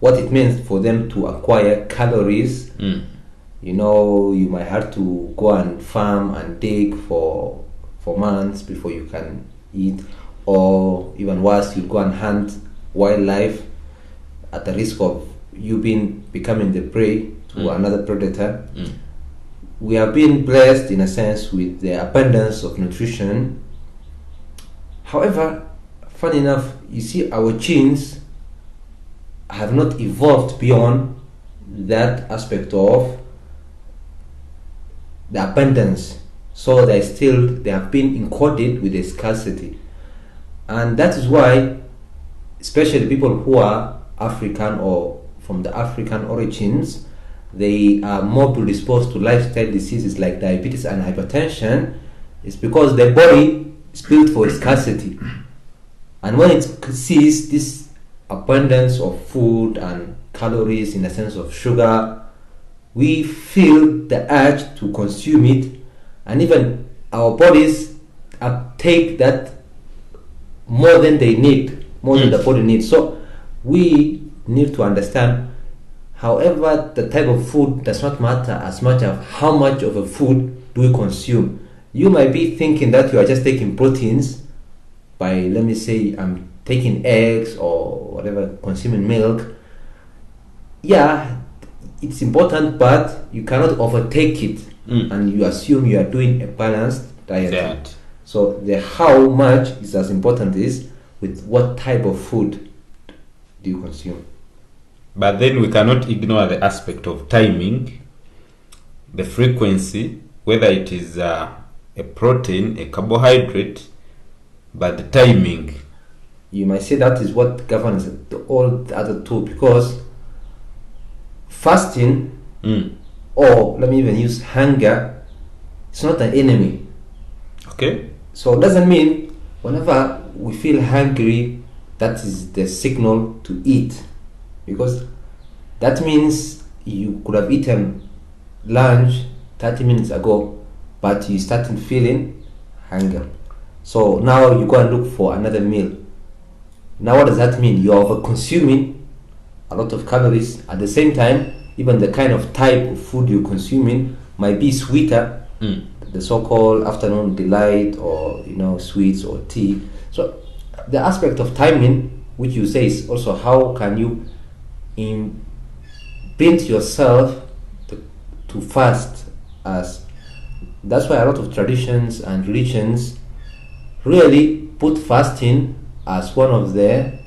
what it means for them to acquire calories. You know, you might have to go and farm and dig for months before you can eat, or even worse, you go and hunt wildlife at the risk of you becoming the prey to another predator. We have been blessed in a sense with the abundance of nutrition. However, funny enough, you see, our genes have not evolved beyond that aspect of the abundance, so they have been encoded with a scarcity, and that is why, especially people who are African or from the African origins, they are more predisposed to lifestyle diseases like diabetes and hypertension. It's because their body is built for scarcity, and when it sees this abundance of food and calories, in the sense of sugar, we feel the urge to consume it, and even our bodies take that more than they need, more than the body needs. So we need to understand, however, the type of food does not matter as much as how much of a food do we consume. You might be thinking that you are just taking proteins by, let me say, I'm taking eggs or whatever, consuming milk. Yeah, it's important, but you cannot overtake it, and you assume you are doing a balanced diet. So the how much is as important as with what type of food do you consume. But then we cannot ignore the aspect of timing, the frequency, whether it is a protein, a carbohydrate, but the timing. You might say that is what governs all the other two, because fasting, or let me even use hunger, it's not an enemy. Okay. So it doesn't mean whenever we feel hungry, that is the signal to eat, because that means you could have eaten lunch 30 minutes ago, but you started feeling hunger. So now you go and look for another meal. Now what does that mean? You are over consuming a lot of calories. At the same time, even the kind of type of food you're consuming might be sweeter, the so-called afternoon delight, or sweets or tea. So the aspect of timing, which you say, is also how can you build yourself to fast. As that's why a lot of traditions and religions really put fasting as one of the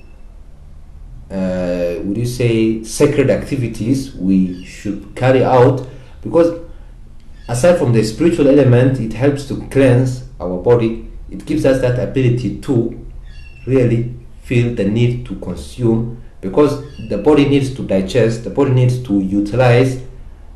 would you say sacred activities we should carry out, because aside from the spiritual element, it helps to cleanse our body. It gives us that ability to really feel the need to consume, because the body needs to digest, the body needs to utilize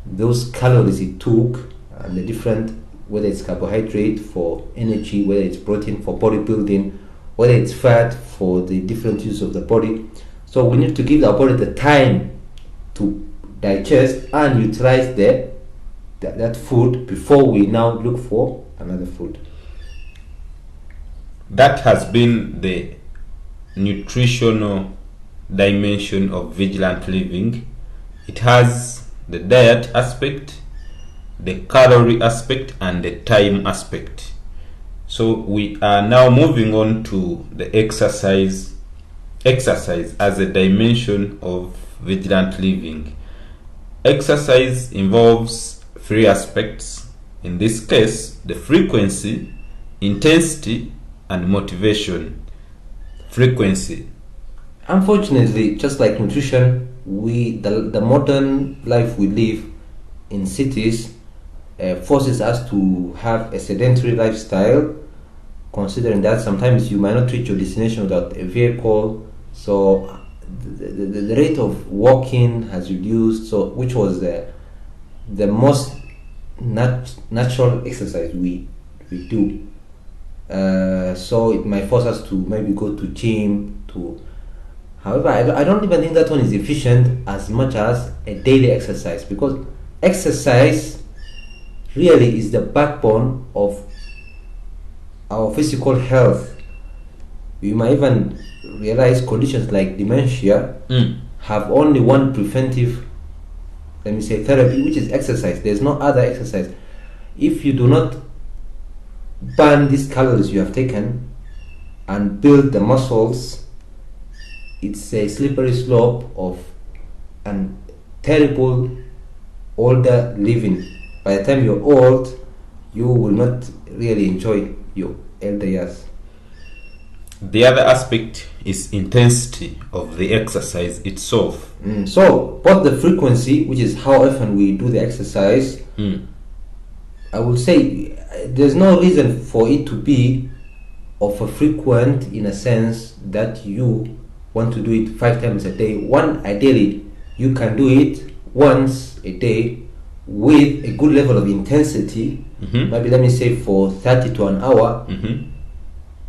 those calories it took, and the different, whether it's carbohydrate for energy, whether it's protein for bodybuilding, whether it's fat for the different use of the body. So we need to give our body the time to digest and utilize that food before we now look for another food. That has been the nutritional dimension of vigilant living. It has the diet aspect, the calorie aspect, and the time aspect. So we are now moving on to the exercise as a dimension of vigilant living. Exercise involves three aspects. In this case, the frequency, intensity, and motivation. Frequency. Unfortunately, just like nutrition, the modern life we live in cities forces us to have a sedentary lifestyle, considering that sometimes you might not reach your destination without a vehicle. So the rate of walking has reduced, so which was the most natural exercise we do. So it might force us to maybe go to gym to. However, I don't even think that one is efficient as much as a daily exercise, because exercise really is the backbone of our physical health. You might even realize conditions like dementia Mm. have only one preventive, let me say, therapy, which is exercise. There's no other exercise. If you do not burn these calories you have taken and build the muscles, it's a slippery slope of an terrible older living. By the time you're old, you will not really enjoy your elder years. The other aspect is intensity of the exercise itself. So both the frequency, which is how often we do the exercise, I would say there's no reason for it to be of a frequent, in a sense that you want to do it 5 times a day. One, ideally you can do it once a day with a good level of intensity, maybe let me say for 30 to an hour.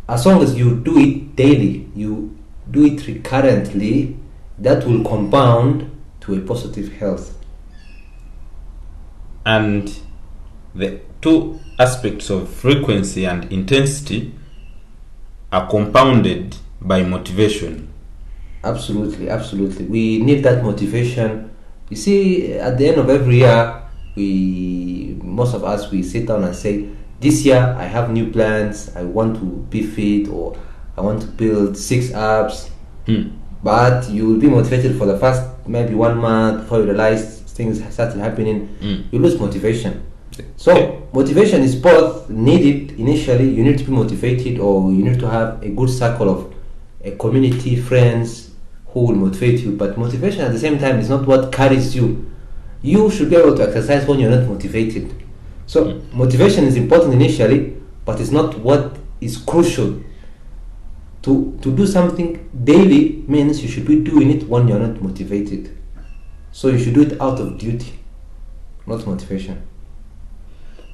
As long as you do it daily, you do it recurrently, that will compound to a positive health. And the two aspects of frequency and intensity are compounded by motivation. Absolutely, absolutely. We need that motivation. You see, at the end of every year, most of us, we sit down and say, this year I have new plans. I want to be fit, or I want to build 6 abs. But you will be motivated for the first maybe 1 month before you realize things started happening. You lose motivation. So motivation is both needed initially. You need to be motivated, or you need to have a good circle of a community, friends who will motivate you. But motivation at the same time is not what carries you. You should be able to exercise when you're not motivated. So motivation is important initially, but it's not what is crucial. To do something daily means you should be doing it when you're not motivated. So you should do it out of duty, not motivation.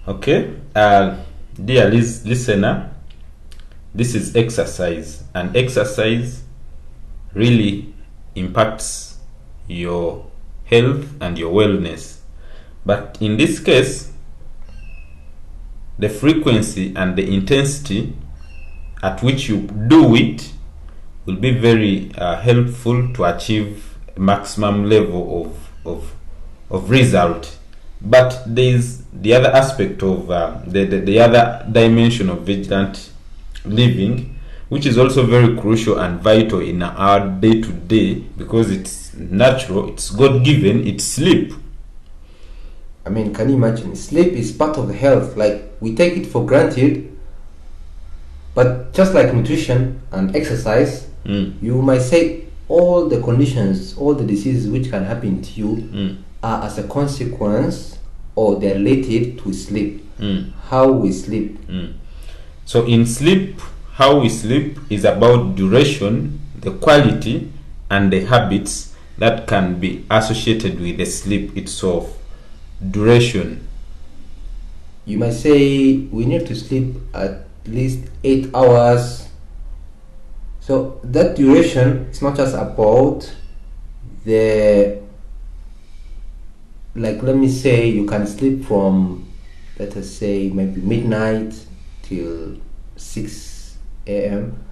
Okay, dear listener, this is exercise, and exercise really impacts your health and your wellness. But in this case, the frequency and the intensity at which you do it will be very helpful to achieve maximum level of result. But there is the other aspect of the other dimension of vigilant living, which is also very crucial and vital in our day-to-day, because it's natural, it's God-given, it's sleep. I mean, can you imagine? Sleep is part of the health. Like, we take it for granted, but just like nutrition and exercise, you might say all the conditions, all the diseases which can happen to you are as a consequence, or they're related to sleep. How we sleep. So in sleep, how we sleep is about duration, the quality, and the habits that can be associated with the sleep itself. Duration. You might say we need to sleep at least 8 hours. So that duration is not just about the, like, let me say you can sleep from, let us say, maybe midnight till 6 a.m.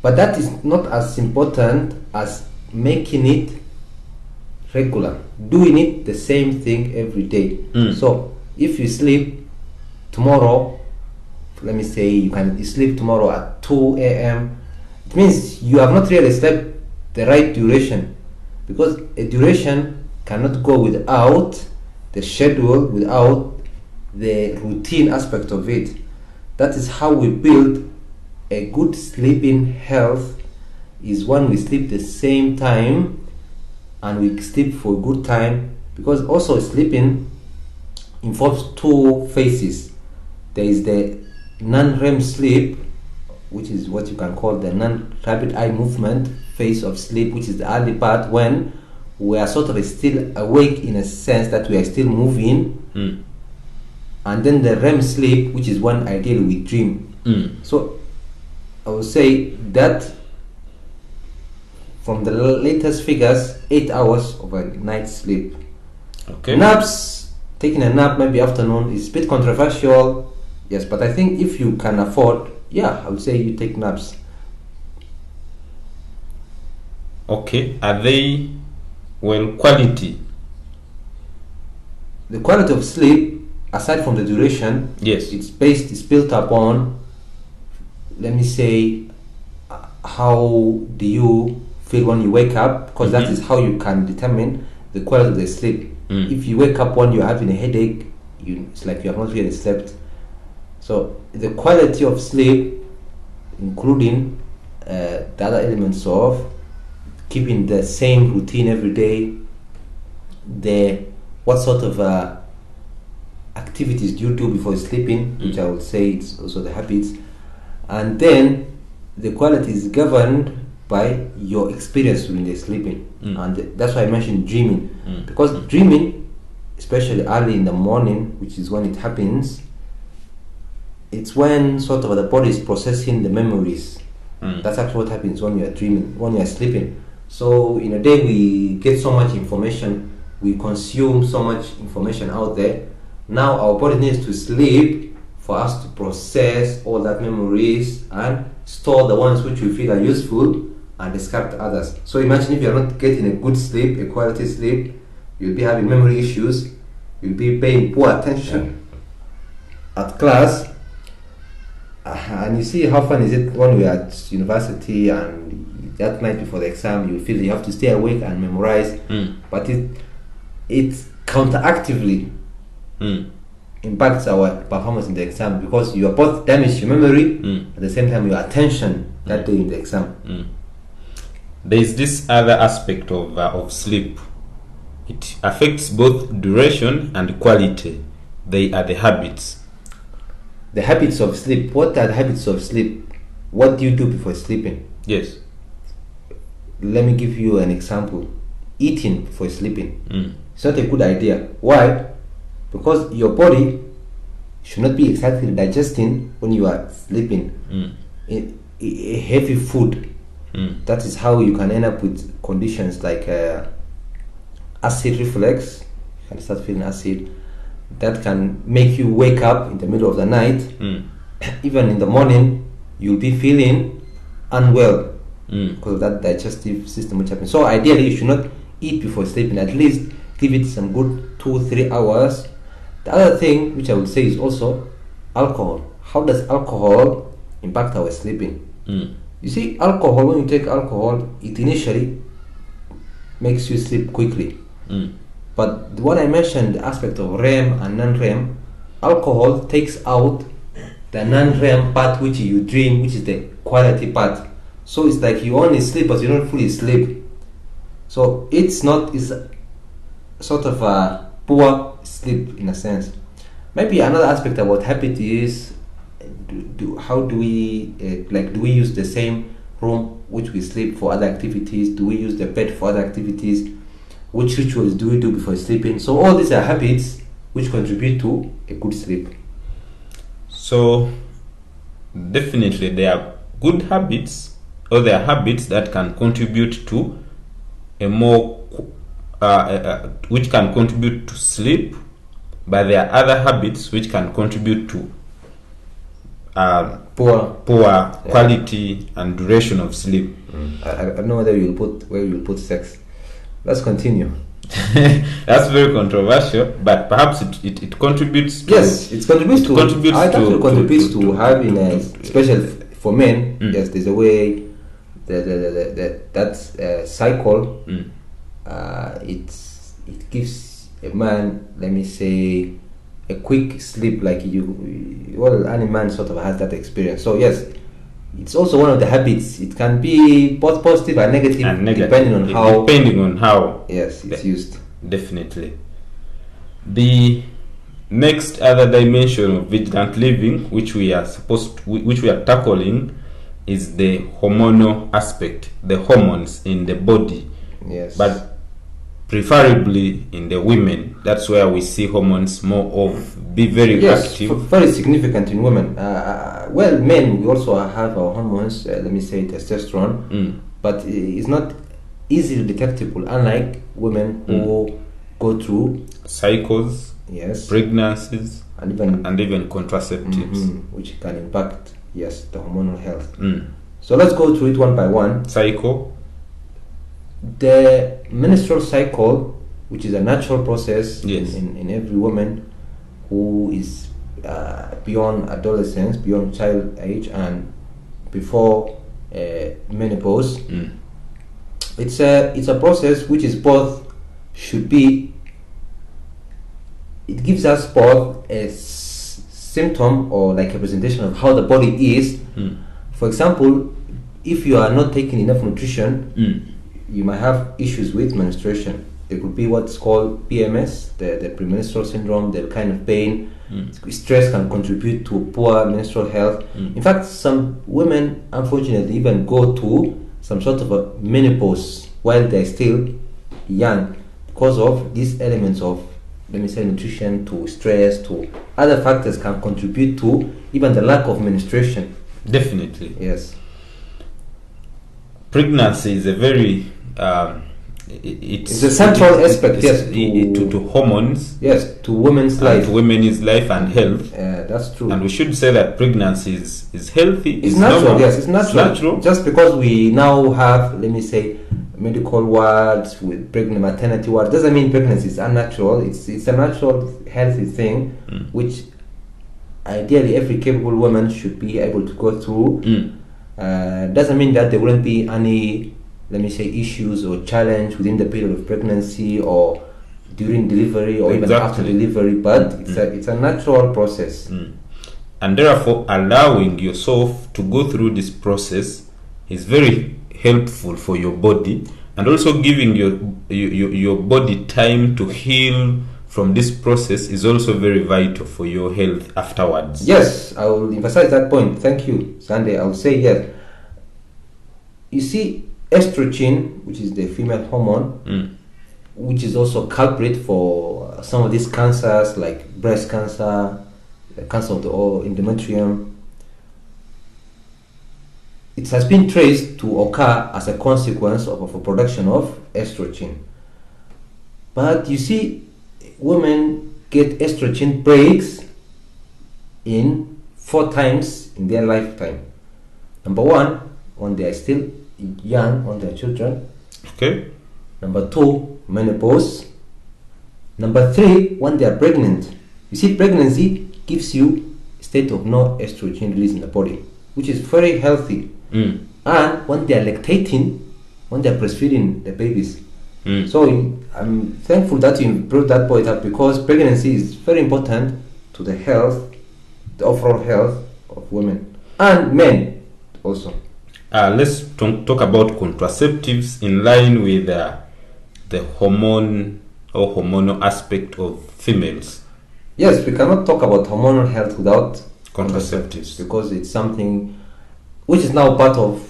But that is not as important as making it regular, doing it the same thing every day. So if you sleep tomorrow, let me say you sleep tomorrow at 2 a.m., it means you have not really slept the right duration, because a duration cannot go without the schedule, without the routine aspect of it. That is how we build a good sleeping health, is when we sleep the same time and we sleep for a good time. Because also sleeping involves 2 phases. There is the non-REM sleep, which is what you can call the non-rapid eye movement phase of sleep, which is the early part when we are sort of still awake, in a sense that we are still moving. And then the REM sleep, which is when ideally we dream. So I would say that from the latest figures, 8 hours of a night's sleep. Okay. Naps, taking a nap maybe afternoon is a bit controversial, yes, but I think if you can afford, I would say you take naps. Okay, are they quality? The quality of sleep, aside from the duration, Yes. it's built upon, let me say, how do you feel when you wake up, because that is how you can determine the quality of the sleep. If you wake up when you're having a headache, it's like you have not really slept. So the quality of sleep, including the other elements of keeping the same routine every day, what sort of activities do you do before sleeping, which I would say it's also the habits, and then the quality is governed by your experience during the sleeping. And that's why I mentioned dreaming, because dreaming, especially early in the morning, which is when it happens, it's when sort of the body is processing the memories. That's actually what happens when you are dreaming, when you are sleeping. So in a day we get so much information, we consume so much information out there. Now our body needs to sleep for us to process all that memories and store the ones which we feel are useful and discard others. So imagine if you're not getting a good sleep, a quality sleep, you'll be having memory issues, you'll be paying poor attention at class. And you see how fun is it when we are at university and that night before the exam you feel you have to stay awake and memorize, but it counteractively impacts our performance in the exam, because you are both damage your memory at the same time your attention that day in the exam. There is this other aspect of sleep. It affects both duration and quality. They are the habits. The habits of sleep. What are the habits of sleep? What do you do before sleeping? Yes. Let me give you an example. Eating before sleeping. It's not a good idea. Why? Because your body should not be exactly digesting when you are sleeping a heavy food. That is how you can end up with conditions like acid reflux. You can start feeling acid. That can make you wake up in the middle of the night. Even in the morning, you'll be feeling unwell because of that digestive system which happens. So ideally, you should not eat before sleeping. At least give it some good 2-3 hours. The other thing which I would say is also alcohol. How does alcohol impact our sleeping? You see, alcohol, when you take alcohol, it initially makes you sleep quickly. But what I mentioned, the aspect of REM and non-REM, alcohol takes out the non-REM part which you dream, which is the quality part. So it's like you only sleep but you don't fully sleep. So it's sort of a poor sleep in a sense. Maybe another aspect about habit is how do we do we use the same room which we sleep for other activities? Do we use the bed for other activities? Which rituals do we do before sleeping? So all these are habits which contribute to a good sleep. So definitely there are good habits, or there are habits that can contribute to a more which can contribute to sleep, but there are other habits which can contribute to poor quality and duration of sleep. I don't know whether you'll put sex. Let's continue. That's very controversial, but perhaps it contributes to... Yes, it contributes to having especially for men. Yes, there's a way that cycle. It gives a man, let me say, a quick sleep, like any man sort of has that experience. So yes, it's also one of the habits. It can be both positive and negative, depending on how yes it's used. Definitely. The next other dimension of vigilant living, which we are tackling, is the hormonal aspect, the hormones in the body. Yes. But preferably in the women. That's where we see hormones be very active. Very significant in women. Well, men, we also have our hormones, let me say testosterone, but it's not easily detectable, unlike women who go through cycles, yes, pregnancies, and even contraceptives, which can impact, yes, the hormonal health. So let's go through it one by one. Cycle. the menstrual cycle, which is a natural process Yes. in every woman who is beyond adolescence, beyond child age, and before menopause. It's a process which is both should be. It gives us both a symptom or like a presentation of how the body is. For example, if you are not taking enough nutrition, you might have issues with menstruation. It could be what's called PMS, the premenstrual syndrome, the kind of pain. Stress can contribute to poor menstrual health. In fact, some women unfortunately even go to some sort of a menopause while they're still young because of these elements of, let me say, nutrition, to stress, to other factors can contribute to even the lack of menstruation. Definitely. Yes. Pregnancy is a very it's a central aspect, yes, to hormones. Yes, to women's life. To women's life and health. That's true. And we should say that pregnancy is healthy. It's natural. normal. Yes, it's natural. Just because we now have, let me say, medical wards with pregnant maternity ward doesn't mean pregnancy is unnatural. It's a natural, healthy thing, which ideally every capable woman should be able to go through. Doesn't mean that there wouldn't be any, let me say, issues or challenge within the period of pregnancy or during delivery or even after delivery, but it's a natural process. And therefore, allowing yourself to go through this process is very helpful for your body, and also giving your body time to heal from this process is also very vital for your health afterwards. Yes, I will emphasize that point. Thank you, Sunday. I will say yes. You see, estrogen, which is the female hormone, which is also culprit for some of these cancers like breast cancer, cancer of the endometrium. It has been traced to occur as a consequence of a production of estrogen. But you see, women get estrogen breaks in 4 times in their lifetime. Number 1, when they are still young, when they are children. Okay. Number 2, menopause. Number 3, when they are pregnant. You see, pregnancy gives you a state of no estrogen release in the body, which is very healthy. And when they are lactating, when they are breastfeeding the babies. So I'm thankful that you brought that point up, because pregnancy is very important to the health, the overall health of women and men also. Let's talk about contraceptives in line with the hormone or hormonal aspect of females. Yes, we cannot talk about hormonal health without contraceptives, because it's something which is now part of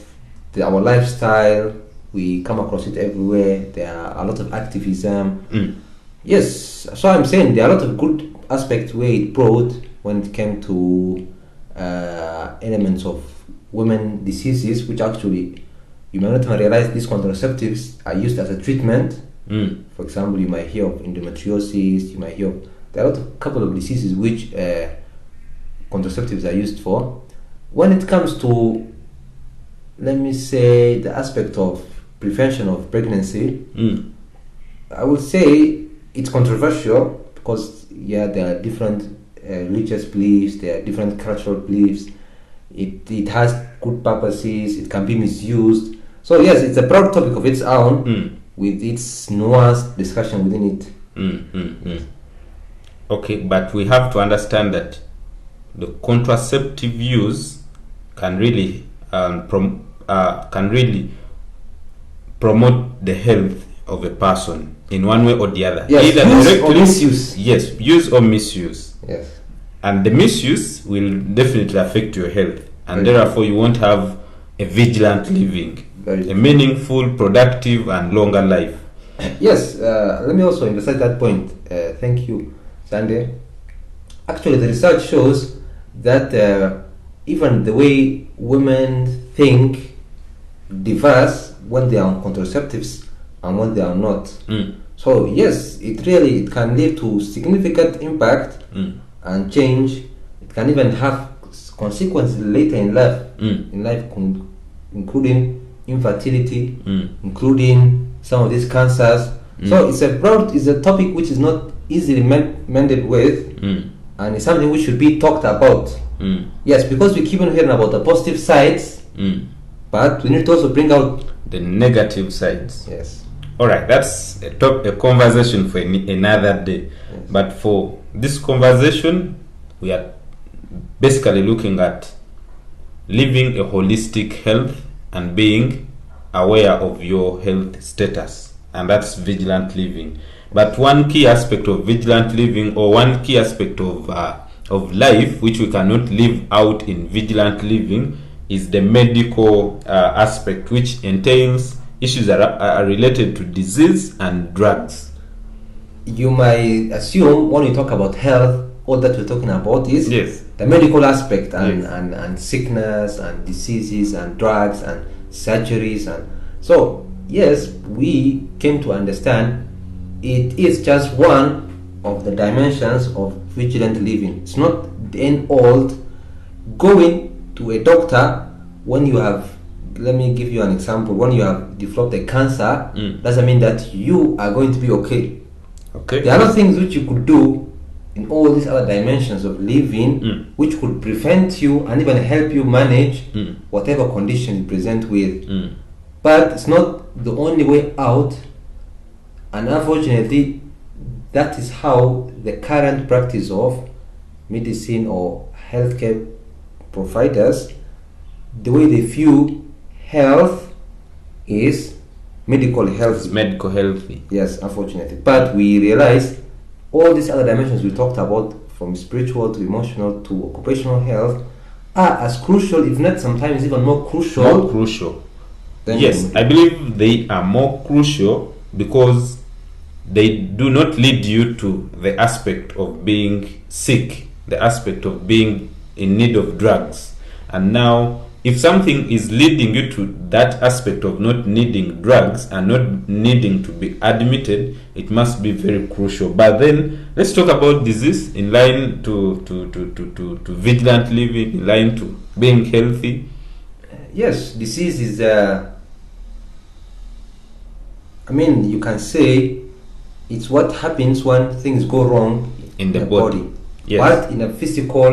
our lifestyle. We come across it everywhere. There are a lot of activism. Yes, so I'm saying there are a lot of good aspects where it brought when it came to elements of women diseases, which actually you may not even realize these contraceptives are used as a treatment. For example, you might hear of endometriosis, you might hear of, there are a couple of diseases which contraceptives are used for. When it comes to, let me say, the aspect of prevention of pregnancy, I would say it's controversial because there are different religious beliefs, there are different cultural beliefs. It has good purposes, it can be misused. So yes, it's a broad topic of its own with its nuanced discussion within it. Okay, but we have to understand that the contraceptive use can really promote the health of a person in one way or the other. Yes, either use directly, or misuse. Yes, use or misuse. Yes. And the misuse will definitely affect your health, and Very therefore you won't have a vigilant living, a meaningful, productive, and longer life. Yes, let me also emphasize that point. Thank you, Sandy. Actually, the research shows that even the way women think differs when they are on contraceptives and when they are not. So yes, it can lead to significant impact and change. It can even have consequences later in life, including infertility, including some of these cancers. So it's a topic which is not easily mended with, and it's something which should be talked about. Yes, because we keep on hearing about the positive sides, but we need to also bring out the negative sides. Yes. All right, that's a conversation for another day. Yes. But for this conversation, we are basically looking at living a holistic health and being aware of your health status, and that's vigilant living. But one key aspect of vigilant living, or one key aspect of life which we cannot live out in vigilant living, is the medical aspect, which entails issues that are related to disease and drugs. You might assume when we talk about health, all that we're talking about is the medical aspect and sickness and diseases and drugs and surgeries. And so yes, we came to understand it is just one of the dimensions of vigilant living. It's not the end all. Going to a doctor when you have, let me give you an example, when you have developed a cancer, doesn't mean that you are going to be okay. There are other things which you could do in all these other dimensions of living, which could prevent you and even help you manage whatever condition you present with. But it's not the only way out, and unfortunately that is how the current practice of medicine or healthcare providers, the way they view health is medical health. It's medical healthy. Yes, unfortunately. But we realize all these other dimensions we talked about, from spiritual to emotional to occupational health, are as crucial, if not sometimes even more crucial. More crucial. Yes, I believe they are more crucial because they do not lead you to the aspect of being sick, the aspect of being in need of drugs. And now, if something is leading you to that aspect of not needing drugs and not needing to be admitted, it must be very crucial. But then let's talk about disease in line to vigilant living, in line to being healthy. Yes, disease is you can say it's what happens when things go wrong in the body. Yes. But in a physical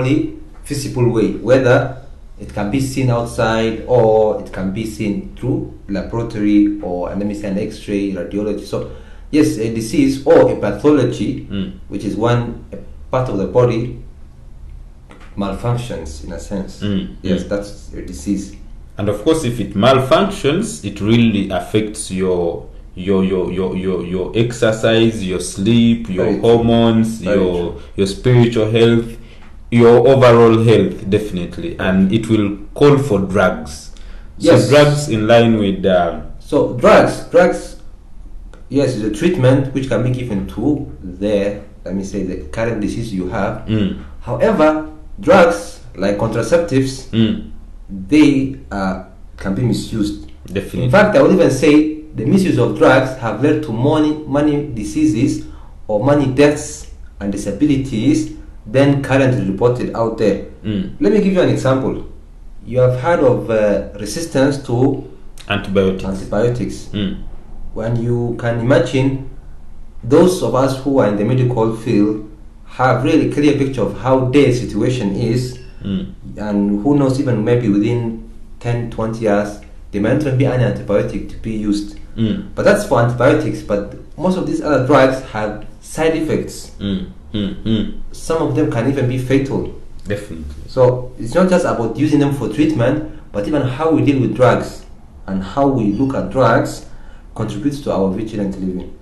way, whether it can be seen outside or it can be seen through laboratory or, let me say, an X-ray, radiology. So yes, a disease or a pathology, which is one part of the body, malfunctions in a sense. Yes, that's a disease. And of course, if it malfunctions, it really affects your exercise, your sleep, your hormones, your spiritual health, your overall health, definitely, and it will call for drugs. Yes. So drugs in line with so drugs, yes, is a treatment which can be given to the, let me say, the current disease you have. However, drugs like contraceptives, they can be misused. Definitely. In fact, I would even say the misuse of drugs have led to many diseases or many deaths and disabilities than currently reported out there. Let me give you an example. You have heard of resistance to antibiotics. When you can imagine, those of us who are in the medical field have really clear picture of how their situation is, and who knows, even maybe within 10-20 years there might not be any antibiotic to be used. But that's for antibiotics, but most of these other drugs have side effects. Some of them can even be fatal. Definitely. So it's not just about using them for treatment, but even how we deal with drugs and how we look at drugs contributes to our vigilant living.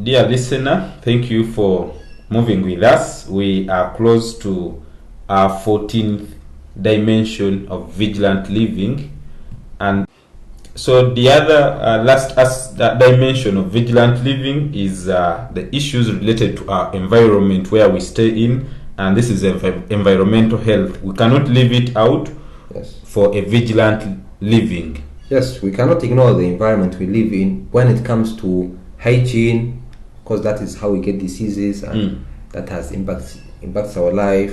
Dear listener, thank you for moving with us. We are close to our 14th dimension of vigilant living, and so the other last dimension of vigilant living is the issues related to our environment where we stay in, and this is environmental health. We cannot leave it out. Yes. For a vigilant living. Yes, we cannot ignore the environment we live in when it comes to hygiene, because that is how we get diseases, and that has impacts impacts our life.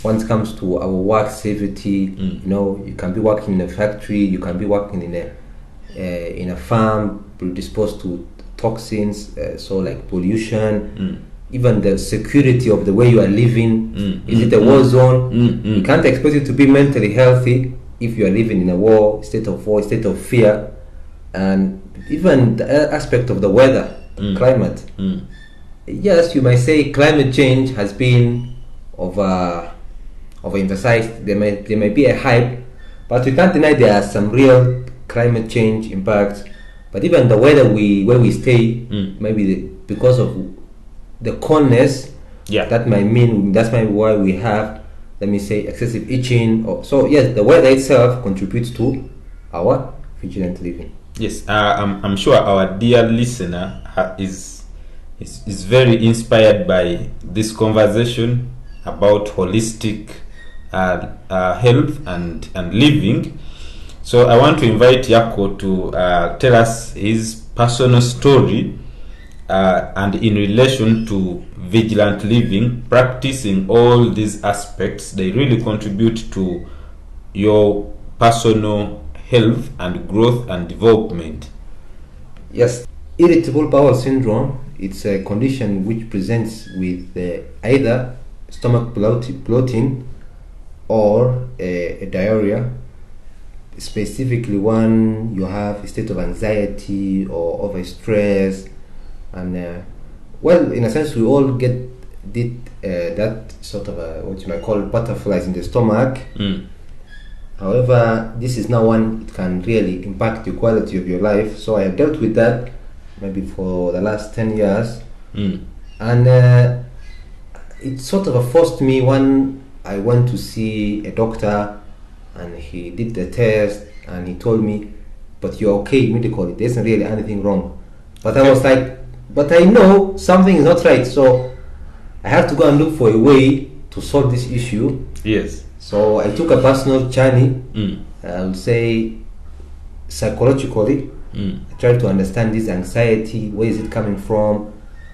When it comes to our work safety, you know, you can be working in a factory, you can be working in a farm, predisposed to toxins, so like pollution. Even the security of the way you are living. Is it a war zone? You can't expect you to be mentally healthy if you are living in a state of fear. And even the aspect of the weather, climate. Yes, you might say climate change has been emphasized. There may be a hype, but we can't deny there are some real climate change impacts. But even the weather where we stay, maybe because of the coldness, that's maybe why we have, let me say, excessive itching. So yes, the weather itself contributes to our vigilant living. Yes, I'm sure our dear listener is very inspired by this conversation about holistic health and living. So I want to invite Yako to tell us his personal story and in relation to vigilant living, practicing all these aspects. They really contribute to your personal health and growth and development. Yes, irritable bowel syndrome, it's a condition which presents with either stomach bloating or a diarrhea. Specifically, when you have a state of anxiety or over stress, and well, in a sense, we all get that sort of what you might call butterflies in the stomach. However, this is now one, it can really impact the quality of your life. So I have dealt with that maybe for the last 10 years. And it sort of forced me when I went to see a doctor, and he did the test and he told me, but you're okay medically, there isn't really anything wrong. But I was like, but I know something is not right, so I have to go and look for a way to solve this issue. Yes. So I took a personal journey, I would say psychologically. I tried to understand this anxiety, where is it coming from.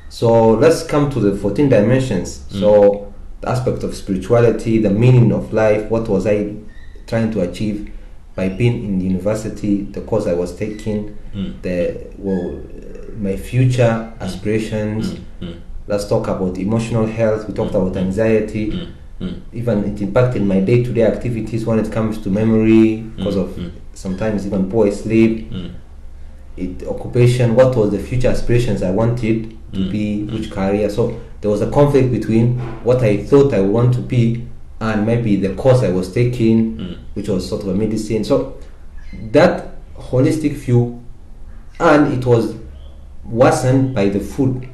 So let's come to the 14 dimensions. So the aspect of spirituality, the meaning of life, what was I trying to achieve by being in university, the course I was taking, my future aspirations. Let's talk about emotional health. We talked about anxiety. Even it impacted my day-to-day activities when it comes to memory, because of sometimes even poor sleep. Occupation, what was the future aspirations I wanted to be, which career. So there was a conflict between what I thought I would want to be and maybe the course I was taking, which was sort of a medicine. So that holistic view, and it was worsened by the food,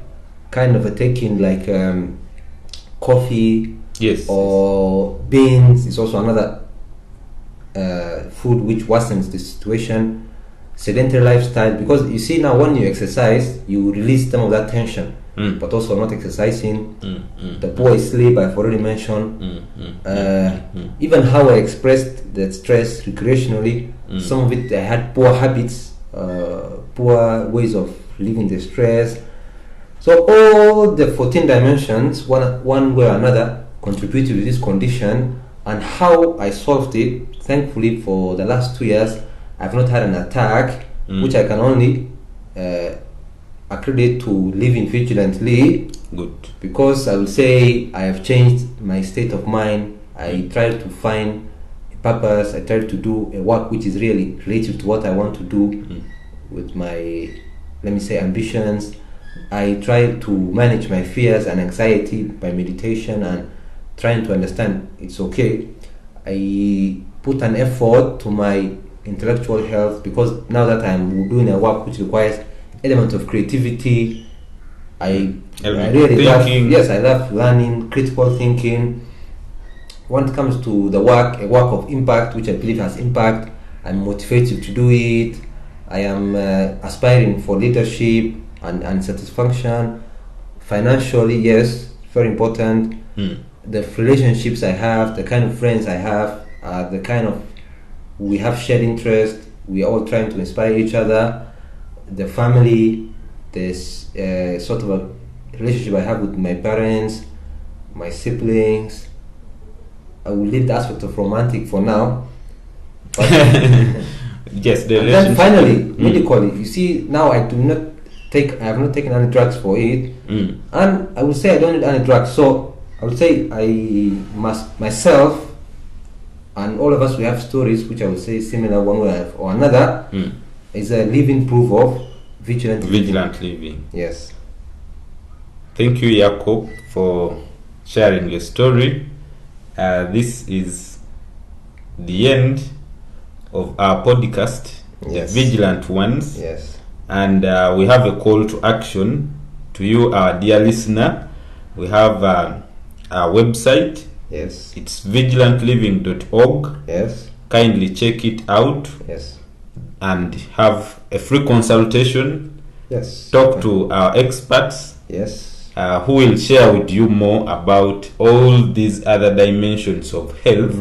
kind of taking like coffee, or beans is also another food which worsens the situation. Sedentary lifestyle, because you see now when you exercise, you release some of that tension, but also not exercising. The poor sleep I've already mentioned. Even how I expressed that stress recreationally, some of it I had poor habits, poor ways of living the stress. So all the 14 dimensions, one way or another, contributed to this condition. And how I solved it, thankfully for the last 2 years, I've not had an attack, which I can only accredit to living vigilantly. Good. Because I will say I have changed my state of mind. I try to find a purpose. I try to do a work which is really related to what I want to do with my, let me say, ambitions. I try to manage my fears and anxiety by meditation and trying to understand it's okay. I put an effort to my intellectual health, because now that I'm doing a work which requires element of creativity, I really love, I love learning, critical thinking. When it comes to the work, a work of impact, which I believe has impact, I'm motivated to do it. I am aspiring for leadership and satisfaction. Financially, yes, very important. The relationships I have, the kind of friends I have, the kind of, we have shared interest, we are all trying to inspire each other. The family, there's sort of a relationship I have with my parents, my siblings. I will leave the aspect of romantic for now. But Yes, the and then relationship. finally, medically, you see, now I have not taken any drugs for it, and I would say I don't need any drugs. So I would say myself, and all of us, we have stories which I would say similar one way or another. Is a living proof of vigilant living. Yes. Thank you, Jacob, for sharing your story. This is the end of our podcast, Yes. the Vigilant ones. Yes. And we have a call to action to you, our dear listener. We have our website. Yes. It's vigilantliving.org. Yes. Kindly check it out. Yes. And have a free consultation. Yes. Talk to our experts. Yes. Who will share with you more about all these other dimensions of health,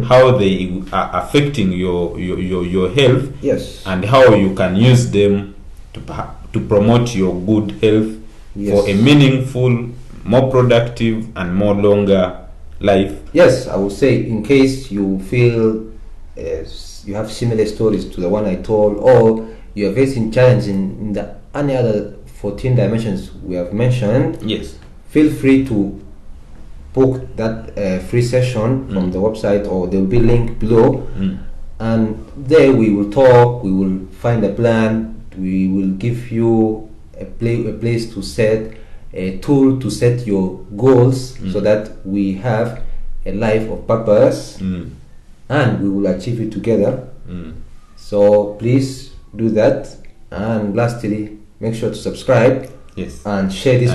how they are affecting your health, Yes. and how you can use them to promote your good health for a meaningful, more productive, and more longer life. Yes, I would say, in case you feel you have similar stories to the one I told, or you are facing challenges in the any other 14 dimensions we have mentioned, yes, feel free to book that free session from the website, or there will be a link below, and there we will talk, we will find a plan, we will give you a place to set, a tool to set your goals, so that we have a life of purpose, and we will achieve it together. So please do that, and lastly, make sure to subscribe, yes, and share this